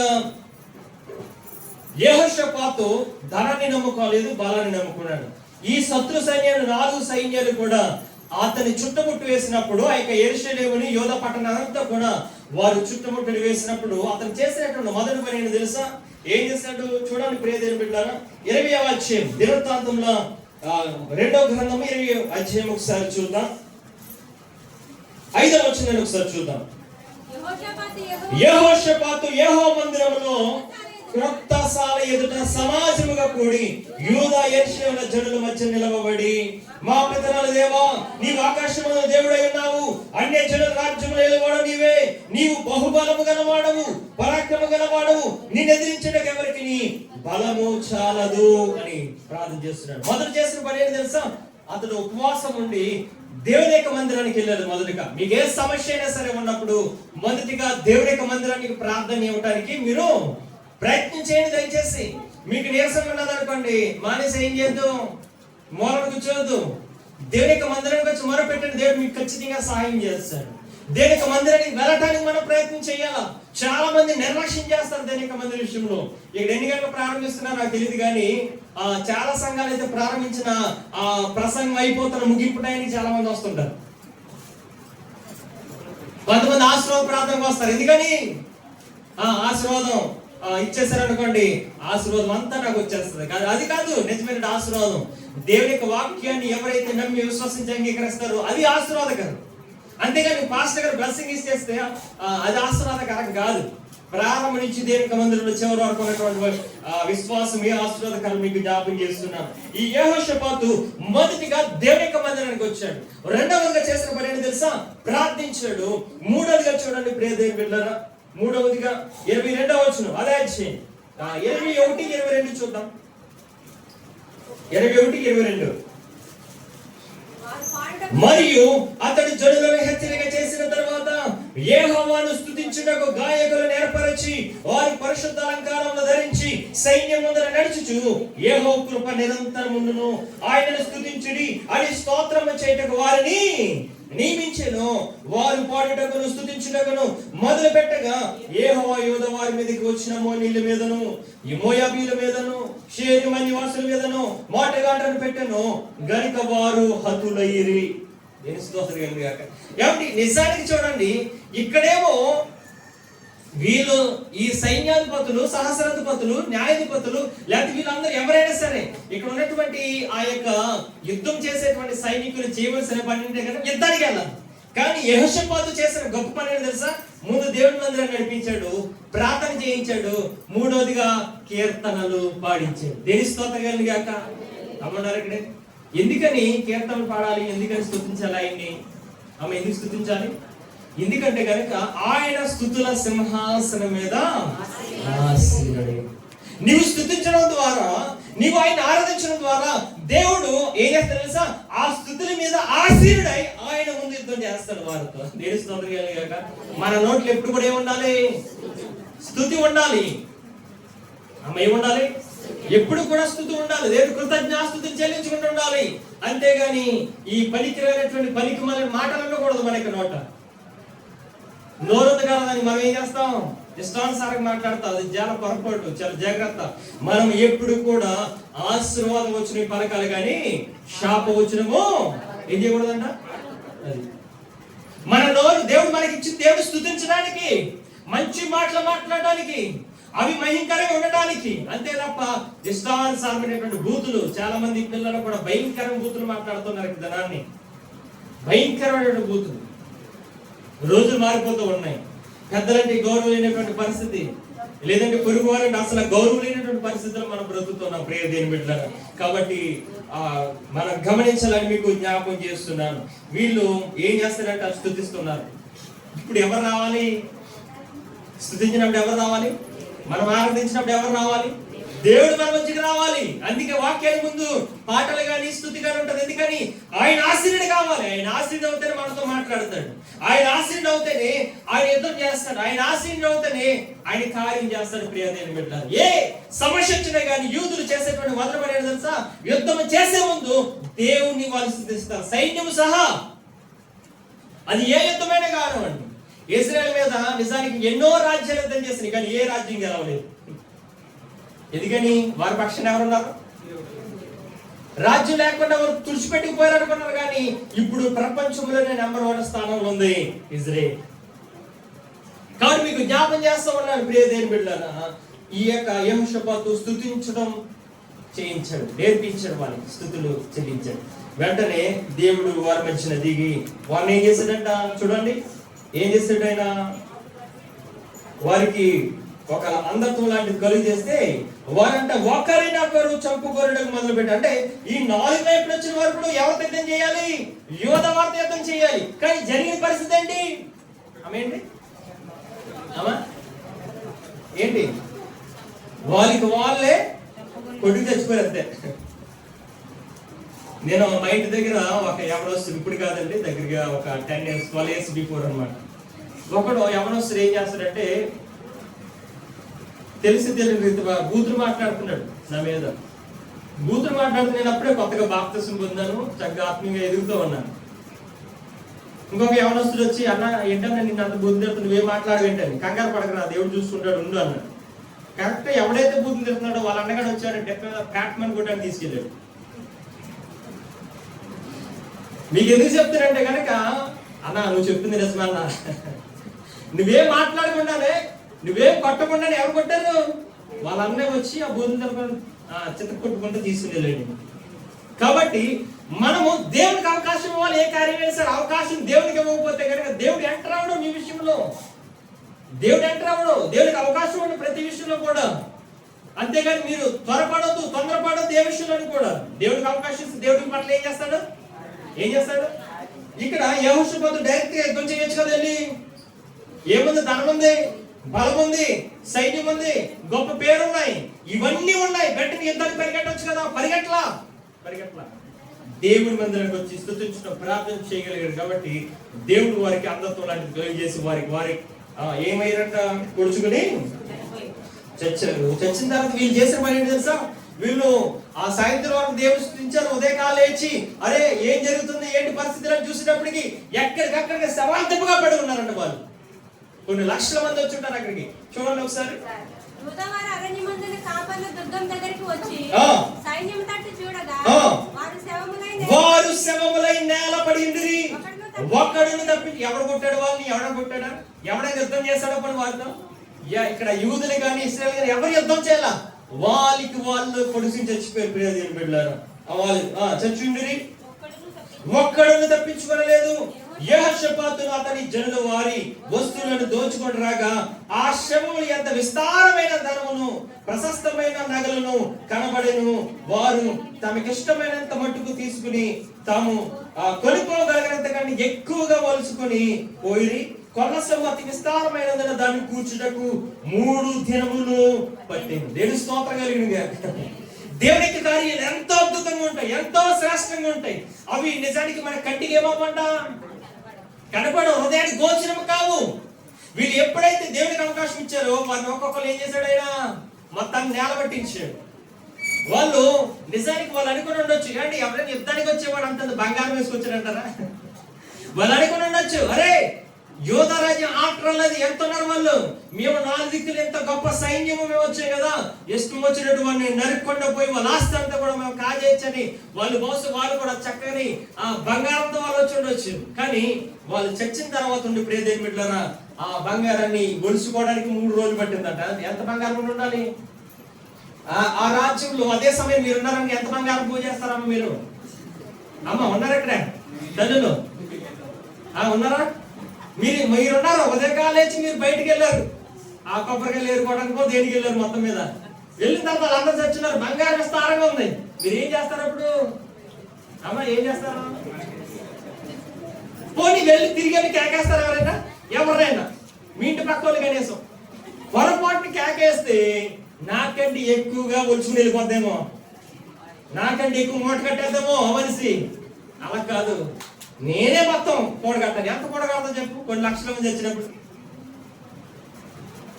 యెహోషాపాతు ధనాన్ని నమ్ముకోలేదు, బలాన్ని నమ్ముకున్నాడు. ఈ శత్రు సైన్యాలు 4 సైన్యాలు కూడా అతని చుట్టుముట్టు వేసినప్పుడు, ఆ యొక్క యెరూషలేముని యోధ పట్టణాలంతా కూడా వారు చుట్టుముట్టు వేసినప్పుడు అతను చేసినటువంటి మొదటి పని ఏంటో తెలుసా? ఏం చేశాడు? చూడండి ప్రియ దేవుని బిడ్డలారా, 20వ అధ్యాయం దినవృత్తాంతంలో 2వ గ్రంథం 20వ అధ్యాయం ఒకసారి చూద్దాం. 5వ వచనాన్ని ఒకసారి చూద్దాం. యెహోషాపాతు యెహోవా మందిరములో క్రొత్త సాల ఎదుట సమాజముగా కూడి యూదా యెరూషలేముల జనుల మధ్య నిలవబడి, మా పితరుల దేవా, నీవు ఆకాశమున దేవుడై ఉన్నావు, అన్య జనుల రాజ్యములు ఏలువాడు నీవే, నీవు బహుబలము గలవాడవు, పరాక్రమ గలవాడవు, నిన్ను ఎదిరించడానికి ఎవరికి నీ బలము చాలదు అని ప్రార్థన చేస్తున్నాడు. మొదలు చేసిన పని ఏంటి తెలుసా? అతడు ఉపవాసం ఉండి దేవుని యొక్క మందిరానికి వెళ్ళాడు. మొదటిగా మీకు ఏ సమస్య అయినా సరే ఉన్నప్పుడు మొదటిగా దేవుని యొక్క మందిరానికి ప్రార్థన ఇవ్వడానికి మీరు ప్రయత్నం చేయండి. దయచేసి మీకు నీరసం ఉన్నదనుకోండి, మానేసి ఏం చేద్దు, మూలను కూర్చోవద్దు. దేవుని యొక్క మందిరానికి వచ్చి మొర పెట్టండి, దేవుడు మీకు ఖచ్చితంగా సహాయం చేస్తాడు. దేవుని యొక్క మందిరానికి వెళ్ళటానికి మనం ప్రయత్నం చేయాలా. చాలా మంది నిర్లక్ష్యం చేస్తారు దేవుని యొక్క మందిర విషయంలో. ఇక్కడ ఎన్ని గంటలు ప్రారంభిస్తున్నారో నాకు తెలియదు, కానీ చాలా సంఘాలు అయితే ప్రారంభించిన ప్రసంగం అయిపోతున్న ముగింపు టైంకి చాలా మంది వస్తుంటారు. కొంతమంది ఆశీర్వాద ప్రార్థనకు వస్తారు. ఎందుకని? ఆశీర్వాదం ఇచ్చేసారు అనుకోండి, ఆశీర్వాదం అంతా నాకు వచ్చేస్తుంది. కాదు, అది కాదు నిజమైన ఆశీర్వాదం. దేవుని యొక్క వాక్యాన్ని ఎవరైతే నమ్మి విశ్వసించి అంగీకరిస్తారో అది ఆశీర్వాదకరం. అంతేగాని పాస్టర్ గారు బ్లెస్సింగ్ ఇచ్చేస్తే అది ఆశీర్వాదకరం కాదు. ప్రారంభం నుంచి దేవుని మందిరంలో చివరి వరకు ఉన్నటువంటి విశ్వాసం ఏ ఆశీర్వాదకరం మీకు జ్ఞాపకం చేస్తున్నాను. ఈ యెహోషాపాతు మొదటిగా దేవుని యొక్క మందిరానికి వచ్చాడు. రెండవదిగా చేసిన పని ఏంటి తెలుసా? ప్రార్థించాడు. మూడవదిగా చూడండి ప్రియ దేవుని బిడ్డలారా, మూడవదిగా 22వ వచనం అదే అధ్యాయం 21-22 చూద్దాం. 21-22. మరియు అతడు జనులను హెచ్చరిక చేసిన తర్వాత యెహోవాను స్తుతించుటకు గాయకులను ఏర్పరచి వారి పరిశుద్ధ అలంకారములు ధరించి సైన్యం ముందర నడుచుచు యెహోవా కృప నిరంతరం ఉండును, ఆయనను స్తుతించుడి అని స్తోత్రము చేయుటకు వారిని నియమించెను. వారు పాడుటకును స్తుతించుటకును మొదలు పెట్టగా యెహోవా యూద వారి మీదకి వచ్చిన మోనీల మీదను మోయాబీల మీదను షేరుమ నివాసుల మీదను మాటగాటను పెట్టెను, గనుక వారు హతులైరి. నిజానికి చూడండి, ఇక్కడేమో వీళ్ళు ఈ సైన్యాధిపతులు, సహస్రాధిపతులు, న్యాయాధిపతులు, లేకపోతే వీళ్ళందరూ ఎవరైనా సరే ఇక్కడ ఉన్నటువంటి ఆ యొక్క యుద్ధం చేసేటువంటి సైనికులు చేయవలసిన పని అంటే కనుక యుద్ధానికి వెళ్ళాలి. కానీ యెహోషాపాతు చేసిన గొప్ప పని ఏంటి తెలుసా? ముందు దేవుని మందిరాన్ని నడిపించాడు, ప్రార్థన చేయించాడు, మూడోదిగా కీర్తనలు పాడించాడు. దేని స్తోత్రం గాక అమ్మన్నారు ఇక్కడే. ఎందుకని కీర్తనలు పాడాలి? ఎందుకని స్తుతించాలి ఆయన్ని? ఎందుకు స్తుతించాలి? ఎందుకంటే కనుక ఆయన స్తుతుల సింహాసనం మీద ఆసీనుడై. నీవు స్తుతించడం ద్వారా, నీవు ఆయన ఆరాధించడం ద్వారా దేవుడు ఏం చేస్తాడు తెలుసా? ఆ స్తుతుల మీద ఆసీనుడై ఆయన ముందు యుద్ధం చేస్తాడు వారితో. దేవుని స్తోత్రం గాక. మన నోట్లు ఎప్పుడు కూడా ఏముండాలి? స్తుతి ఉండాలి. ఏముండాలి? ఎప్పుడు కూడా స్తుతి ఉండాలి. దేవుడు కృతజ్ఞాస్తుతిని చెల్లించుకుంటూ ఉండాలి. అంతేగాని ఈ పనికిరైనటువంటి పనికి మన మాటలు ఉండకూడదు. మనకి నోట నోరుంది కదా అని మనం ఏం చేస్తాం? ఇష్టానుసారంగా మాట్లాడతాం. అది చాలా పొరపాటు, చాలా జాగ్రత్త. మనం ఎప్పుడు కూడా ఆశీర్వాదం వచ్చిన పలకాలి, కానీ శాప వచ్చినమో ఏం చేయకూడదంట. అది మన నోరు దేవుడు మనకి ఇచ్చి, దేవుడు స్తుతించడానికి, మంచి మాటలు మాట్లాడడానికి, అవి భయంకరంగా ఉండడానికి, అంతే తప్ప ఇష్టానుసారమైనటువంటి బూతులు. చాలా మంది పిల్లలు కూడా భయంకరమైన బూతులు మాట్లాడుతున్నారు. ధనాన్ని భయంకరమైన బూతులు రోజులు మారిపోతూ ఉన్నాయి. పెద్దలంటే గౌరవం లేనటువంటి పరిస్థితి, లేదంటే పొరుగు వారంటే అసలు గౌరవం లేనటువంటి పరిస్థితుల్లో మనం బ్రతుకుతున్నాం ప్రియ దేవుని బిడ్డలారా. కాబట్టి మనం గమనించాలని మీకు జ్ఞాపకం చేస్తున్నాను. వీళ్ళు ఏం చేస్తారంటే స్తుతిస్తున్నారు. ఇప్పుడు ఎవరు రావాలి? స్తుతించినప్పుడు ఎవరు రావాలి? మనం ఆరాధించినప్పుడు ఎవరు రావాలి? దేవుడు మన మధ్యకి రావాలి. అందుకే వాక్యానికి ముందు పాటలు కానీ స్తుతి కానీ ఉంటుంది. ఎందుకని? ఆయన ఆశీర్వాదం కావాలి. ఆయన ఆశీర్వాదం అవుతేనే మనతో మాట్లాడతాడు. ఆయన ఆశీర్వాదం అవుతేనే ఆయన యుద్ధం చేస్తాడు. ఆయన ఆశీర్వాదం అవుతేనే ఆయన కార్యం చేస్తాడు. ప్రియ దేవుని బిడ్డలారా, ఏ సమస్య వచ్చినా కానీ యూదులు చేసేటువంటి మొదటి పని తెలుసా? యుద్ధం చేసే ముందు దేవుణ్ణి వాళ్ళు స్తుతిస్తారు. సైన్యము సహా అది ఏ యుద్ధమైనా కానివ్వండి. ఇశ్రాయేల్ మీద నిజానికి ఎన్నో రాజ్యాలు యుద్ధం చేసినాయి, కానీ ఏ రాజ్యం గెలవలేదు. ఎందుకని? వారి పక్షాన ఎవరున్నారు? రాజ్యం లేకుండా వారు తుడిచిపెట్టుకుపోయారు అనుకున్నారు, కానీ ఇప్పుడు ప్రపంచంలోనే నెంబర్ 1 స్థానంలో ఉంది ఇజ్రాయేల్. కాబట్టి మీకు జ్ఞాపం చేస్తూ ఉన్నాను ప్రియ దేవుని బిడ్డలారా, ఈ యొక్క యెహోషాపాతు స్తుతించడం చేయించాడు, నేర్పించాడు, వాళ్ళకి స్తుతులు చెల్లించాడు. వెంటనే దేవుడు వారి మధ్యన దిగి వారిని ఏం చేశాడంట చూడండి. ఏం చేశాడు ఆయన? వారికి ఒక అంధత్వం లాంటిది కలుగు చేస్తే వారంట ఒకరినొకరు చంపుకోరడం మొదలు పెట్టి, అంటే ఈ 4 వైపులు వచ్చిన వారు కూడా ఎవరు యుద్ధం చేయాలి? యోధ వార్త యుద్ధం చేయాలి. కానీ జరిగిన పరిస్థితి ఏంటి? ఆమె ఏంటి? వాళ్ళకి వాళ్ళే కొడుకు తెచ్చుకోలేదే. నేను మా ఇంటి దగ్గర ఒక యవనస్తుడు, ఇప్పుడు కాదండి, దగ్గరగా ఒక 10 years 12 years బిఫోర్ అనమాట, ఒకడు యవనస్తుడు ఏం చేస్తాడంటే తెలిసి తెలియని బూతులు మాట్లాడుతున్నాడు నా మీద. బూతులు మాట్లాడుతూ నేను అప్పుడే కొత్తగా బాప్తిసం పొందాను, చక్కగా ఆత్మీయంగా ఎదుగుతూ ఉన్నాను. ఇంకొక యవనస్తుడు వచ్చి, అన్న ఏంటన్నా నిన్ను అంత బూతులు తిడుతూ నువ్వేం మాట్లాడవేంటని. కంగారు పడకరా, దేవుడు చూసుకుంటాడు ఉండు అన్నాడు. కరెక్ట్ ఎవడైతే బూతులు తిడుతున్నాడో వాళ్ళ అన్నగాడు వచ్చాడంటే ప్యాట్మన్ కూడా తీసుకెళ్ళాడు. మీకు ఎందుకు చెప్తానంటే కనుక, అన్న నువ్వు చెప్తుంది నిజమన్నా, నువ్వేం మాట్లాడకుండానే, నువ్వేం కొట్టకుండానే ఎవరు కొట్టారు? వాళ్ళ అన్నయ్య వచ్చి ఆ బూతులు తిరగ చిత్త కొట్టుకుంటూ తీసుకుని. కాబట్టి మనము దేవునికి అవకాశం ఇవ్వాలి. ఏ కార్యమైనా సరే అవకాశం దేవునికి ఇవ్వకపోతే కనుక దేవుడు ఎంటర్ అవ్వడం మీ విషయంలో, దేవుడు ఎంటర్ అవ్వడం, దేవుడికి అవకాశం ఉండదు ప్రతి విషయంలో కూడా. అంతేగాని మీరు త్వరపడొద్దు, తొందరపడొద్దు ఏ విషయంలో కూడా. దేవుడికి అవకాశం ఇస్తే దేవుడికి పట్ల ఏం చేస్తాడు? ఇక్కడ యెహోషాపాతు డైరెక్ట్ గా యుద్ధం చేయొచ్చు కదండి. ఏముంది? ధనం ఉంది, బలం ఉంది, సైన్యం ఉంది, గొప్ప పేరున్నాయి, ఇవన్నీ ఉన్నాయి. వెంటనే యుద్ధానికి పరిగెట్టవచ్చు కదా. పరిగెట్లా దేవుడి మందిరానికి వచ్చి స్తుతించడం, ప్రార్థన చేయగలిగాడు. కాబట్టి దేవుడు వారికి అంధత్వం లాంటిది కలిగజేసి వారి ఏమైనా పొడుచుకుని చచ్చారు. చచ్చిన తర్వాత వీళ్ళు చేసిన పని ఏంటి తెలుసా? వీళ్ళు ఆ సాయంత్రం వరకు దేవుడు స్థుతించారు. ఉదయకాలం లేచి అరే ఏం జరుగుతుంది ఏంటి పరిస్థితులు అని చూసేటప్పటికి ఎక్కడికక్కడికి సమాంతముగా పడి ఉన్నారంట వాళ్ళు. కొన్ని లక్షల మంది వచ్చి ఉంటారు అక్కడికి. చూడండి ఒకసారి. వారు శవములై నేల పడింది. ఒక్కడును తప్పించి ఎవరు కొట్టాడు వాళ్ళని? ఎవడ కొట్టాడా? ఎవడైనా యుద్ధం చేస్తాడో పని వారితో? ఇక్కడ యూదులు కానీ ఇశ్రాయేలు కానీ ఎవరు యుద్ధం చేయాల? వాళ్ళకి వాళ్ళు పొడిసి చచ్చిపోయారు. ప్రియ దేవుని బిడ్డలారా, వాళ్ళు చచ్చిండ్రి, ఒక్కడును తప్పించుకోలేదు. యెహోషాపాతును అతని జనులు వారి వస్తువులను దోచుకొని రాగా ఆ శవములు ఎంత విస్తారమైన ధనమును ప్రశస్తమైన నగలను కనబడెను. వారు తమకిష్టమైనంత మట్టుకు తీసుకుని తాము కొనుక్కోగలిగినంత కంటే ఎక్కువగా వలుసుకొని పోయి కొలసము అతి విస్తారమైనదని దాన్ని కూర్చుటకు 3 దినములు పట్టింది. దేవుని స్తోత్రం కలిగినగా. దేవునికి కార్యాలు ఎంతో అద్భుతంగా ఉంటాయి, ఎంతో శ్రేష్టంగా ఉంటాయి. అవి నిజానికి మన కంటికి ఏమవ్వంట కనపడ, హృదయానికి గోచరం కావు. వీళ్ళు ఎప్పుడైతే దేవునికి అవకాశం ఇచ్చారో వారిని ఒక్కొక్కరు ఏం చేశాడు? ఆయన మొత్తాన్ని నేల పట్టించాడు. వాళ్ళు నిజానికి వాళ్ళు అనుకుని ఉండొచ్చు, కానీ ఎవరైనా యుద్ధానికి వచ్చేవాడు అంత బంగారం వేసుకొచ్చారంటారా? వాళ్ళు అనుకుని ఉండొచ్చు, అరే యోధరాజ్యం ఆఫ్టర్ అన్నది ఎంత ఉన్నారు వాళ్ళు, మేము 4 దిక్కులు ఎంత గొప్ప సైన్యము మేము వచ్చాయి కదా, ఇష్టం వచ్చినట్టు వాళ్ళని నరుక్కుండా పోయి వాళ్ళ ఆస్తి అంతా కూడా మేము కాజేయచ్చని వాళ్ళు బహుశా వాళ్ళు కూడా చక్కని బంగారంతో వాళ్ళు వచ్చి ఉండొచ్చు. కానీ వాళ్ళు చచ్చిన తర్వాత ఉండి ప్రియ దేవుని బిడ్డలారా ఆ బంగారాన్ని గొలుసుకోవడానికి 3 రోజులు పట్టిందంట. ఎంత బంగారం ఉండాలి ఆ రాజ్యంలో? అదే సమయం మీరు ఉన్నారని ఎంత బంగారం పూజ చేస్తారమ్మ మీరు? అమ్మ ఉన్నారా ఇక్కడ తల్లులు? ఉన్నారా? మీరున్నారు. ఉదయకాలం లేచి మీరు బయటికి వెళ్ళారు, ఆ కొబ్బరికాయలు ఏరుకోవడానికో దేనికి వెళ్ళారు. మొత్తం మీద వెళ్ళిన తర్వాత వాళ్ళందరూ చచ్చినారు. బంగారం విస్తారంగా ఉంది. మీరు ఏం చేస్తారు అప్పుడు? అమ్మ ఏం చేస్తారు? పోనీ వెళ్ళి తిరిగి కేకేస్తారు ఎవరైనా మీ ఇంటి పక్క వాళ్ళు కనీసం పొరపాటుని కేకేస్తే నాకంటే ఎక్కువగా వచ్చుకుని వెళ్ళిపోద్దేమో, నాకంటే ఎక్కువ మూట కట్టేద్దామో మనిషి. అలా కాదు, నేనే మొత్తం కూడగట్టాను. ఎంత కూడగడతా చెప్పు? కొన్ని లక్షల మంది వచ్చినప్పుడు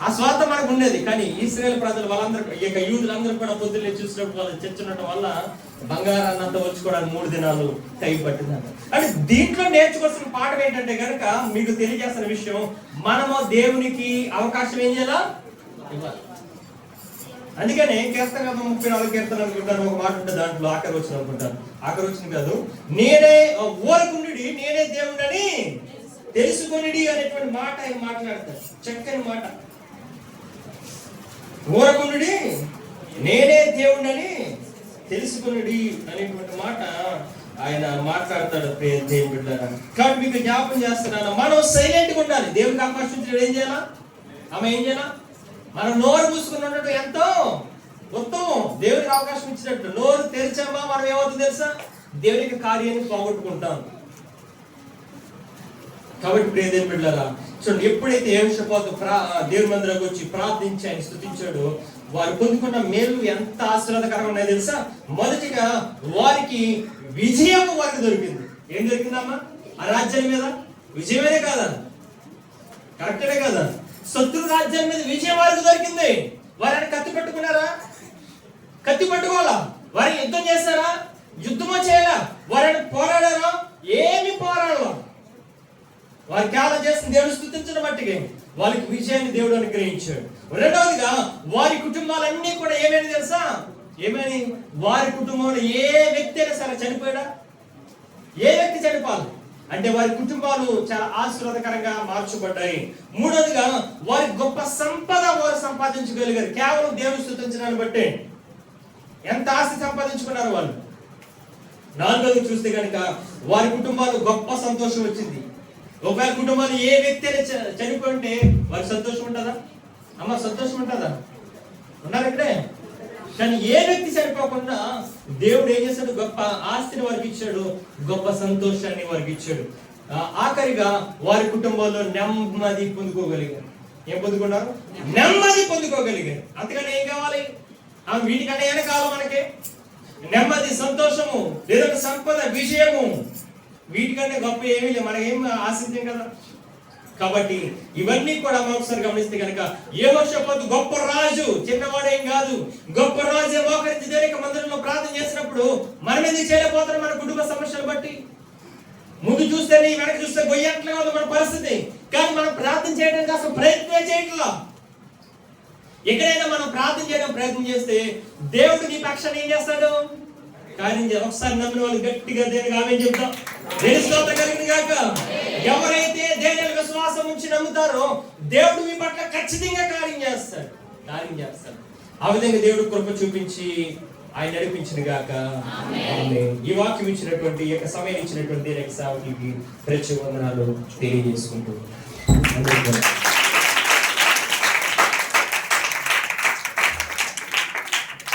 ఆ స్వార్థ మనకు ఉండేది. కానీ ఇశ్రాయేల్ ప్రజలు వాళ్ళందరూ, ఇక యూదులందరూ కూడా పొద్దున్నే చూసినప్పుడు వాళ్ళు చర్చ ఉండటం వల్ల బంగారాన్ని అంతా వచ్చుకోవడానికి 3 దినాలు టైం పట్టిందంట. అంటే దీంట్లో నేర్చుకోవాల్సిన పాఠం ఏంటంటే కనుక మీకు తెలియజేస్తున్న విషయం, మనము దేవునికి అవకాశం ఏం చేయాలా? ఇవ్వాలి. అందుకనే కీర్తన 34 కీర్తన అనుకుంటాను, ఒక మాట ఉంటుంది దాంట్లో, ఆఖరి వచ్చిన అనుకుంటాను, ఆఖరి వచ్చిన కాదు, నేనే ఊరకుండి నేనే దేవుడని తెలుసుకొనిడి అనేటువంటి మాట ఆయన మాట్లాడతారు. చక్కని మాట. ఊరకుండి నేనే దేవుడని తెలుసుకొనిడి అనేటువంటి మాట ఆయన మాట్లాడతాడు. దేవుని బిడ్డలారా, కాబట్టి మీకు జ్ఞాపకం చేస్తున్నాను, మనం సైలెంట్గా ఉండాలి. దేవునికి అవకాశం ఏం చేయాలా? ఆమె ఏం చేయాలా? మనం నోరు మూసుకుని ఉండటం ఎంతో ఉత్తమం. దేవునికి అవకాశం ఇచ్చినట్టు నోరు తెరిచామా మనం ఏమవుతుంది తెలుసా? దేవునికి కార్యాన్ని పోగొట్టుకుంటాం. కాబట్టి ప్రియ దేవుని బిడ్డలారా, చూడండి, ఎప్పుడైతే యెహోషాపాతు దేవుని మందిరంలోకి వచ్చి ప్రార్థించి ఆయన స్తుతించాడు, వారు పొందుకున్న మేలు ఎంత ఆశీర్వాదకరంగా ఉన్నాయో తెలుసా? మొదటిగా వారికి విజయం వారికి దొరికింది. ఏం దొరికిందమ్మా? ఆ రాజ్యాల మీద విజయమే కాదా? కరెక్టే కదా? శత్రు రాజ్యాల మీద విజయం వారికి దొరికింది. వారిని కత్తి పట్టుకున్నారా? కత్తి పట్టుకోవాలా? వారి యుద్ధం చేస్తారా? యుద్ధమో చేయాలా? వారిని పోరాడారా? ఏమి పోరాడాలా? వారి కేవలం చేసిన దేవుడు స్తుతించడం బట్టిగా వారికి విజయాన్ని దేవుడు అనుగ్రహించాడు. రెండవదిగా వారి కుటుంబాలన్నీ కూడా ఏమైనా తెలుసా? ఏమని? వారి కుటుంబంలో ఏ వ్యక్తి అయినా సరే చనిపోయాడా? ఏ వ్యక్తి చనిపోవాలి అంటే వారి కుటుంబాలు చాలా ఆశీర్వాదకరంగా మార్చబడ్డాయి. మూడవదిగా వారి గొప్ప సంపద వారు సంపాదించగలిగారు కేవలం దేవుని స్తుతించడాన్ని బట్టే. ఎంత ఆస్తి సంపాదించుకున్నారు వాళ్ళు. నాలుగవది చూస్తే కనుక వారి కుటుంబాలు గొప్ప సంతోషం వచ్చింది. ఒకవేళ కుటుంబాలు ఏ వ్యక్తి అయినా చనిపోయి ఉంటే వారికి సంతోషం ఉంటుందా? అమ్మ, సంతోషం ఉంటుందా? ఉన్నారు ఇక్కడే. కానీ ఏ వ్యక్తి చనిపోకుండా దేవుడు ఏం చేశాడు? గొప్ప ఆస్తిని వారికి ఇచ్చాడు, గొప్ప సంతోషాన్ని వారికి ఇచ్చాడు. ఆఖరిగా వారి కుటుంబంలో నెమ్మది పొందుకోగలిగారు. ఏం పొందుకున్నారు? నెమ్మది పొందుకోగలిగారు. అంతకన్నా ఏం కావాలి? వీటికన్నా ఏమైనా కావాలి మనకి? నెమ్మది, సంతోషము, లేదంటే సంపద, విజయము, వీటికన్నా గొప్ప ఏమీ లేదు. మనం ఏం ఆశించాం కదా. కాబట్టి ఇవన్నీ కూడా మనం ఒకసారి గమనిస్తే కనుక యెహోషాపాతు గొప్ప రాజు, చిన్నవాడేం కాదు. గొప్ప రాజు మోకరించి దేవుని మందిరంలో ప్రార్థన చేసినప్పుడు మనం ఎందుకు చేయలేకపోతున్నాం? మన కుటుంబ సమస్యలు బట్టి ముందు చూస్తేనే వెనక చూస్తే గొయ్యట్లుగా ఉంది మన పరిస్థితి. కానీ మనం ప్రార్థన చేయడానికి అసలు ప్రయత్నం చేయట్లా. ఎక్కడైనా మనం ప్రార్థన చేయడం ప్రయత్నం చేస్తే దేవుడు నీ పక్షాన్ని ఏం చేస్తాడు? కార్యం చేయాలి. ఒకసారి నమ్మిన వాళ్ళు గట్టిగా దేనికి ఆమె చెప్తాం. దేని స్తోత్రం కలిగింది కాక. ఎవరైతే దేని విశ్వాసం ఉంచి నమ్ముతారో దేవుడు మీ పట్ల ఖచ్చితంగా కార్యం చేస్తాడు. ఆ విధంగా దేవుడు కృప చూపించి ఆయన నడిపించిన గాక. ఈ వాక్యం ఇచ్చినటువంటి, ఈ యొక్క సమయం ఇచ్చినటువంటి సేవకులకి ప్రత్యేక వందనాలు తెలియజేసుకుంటూ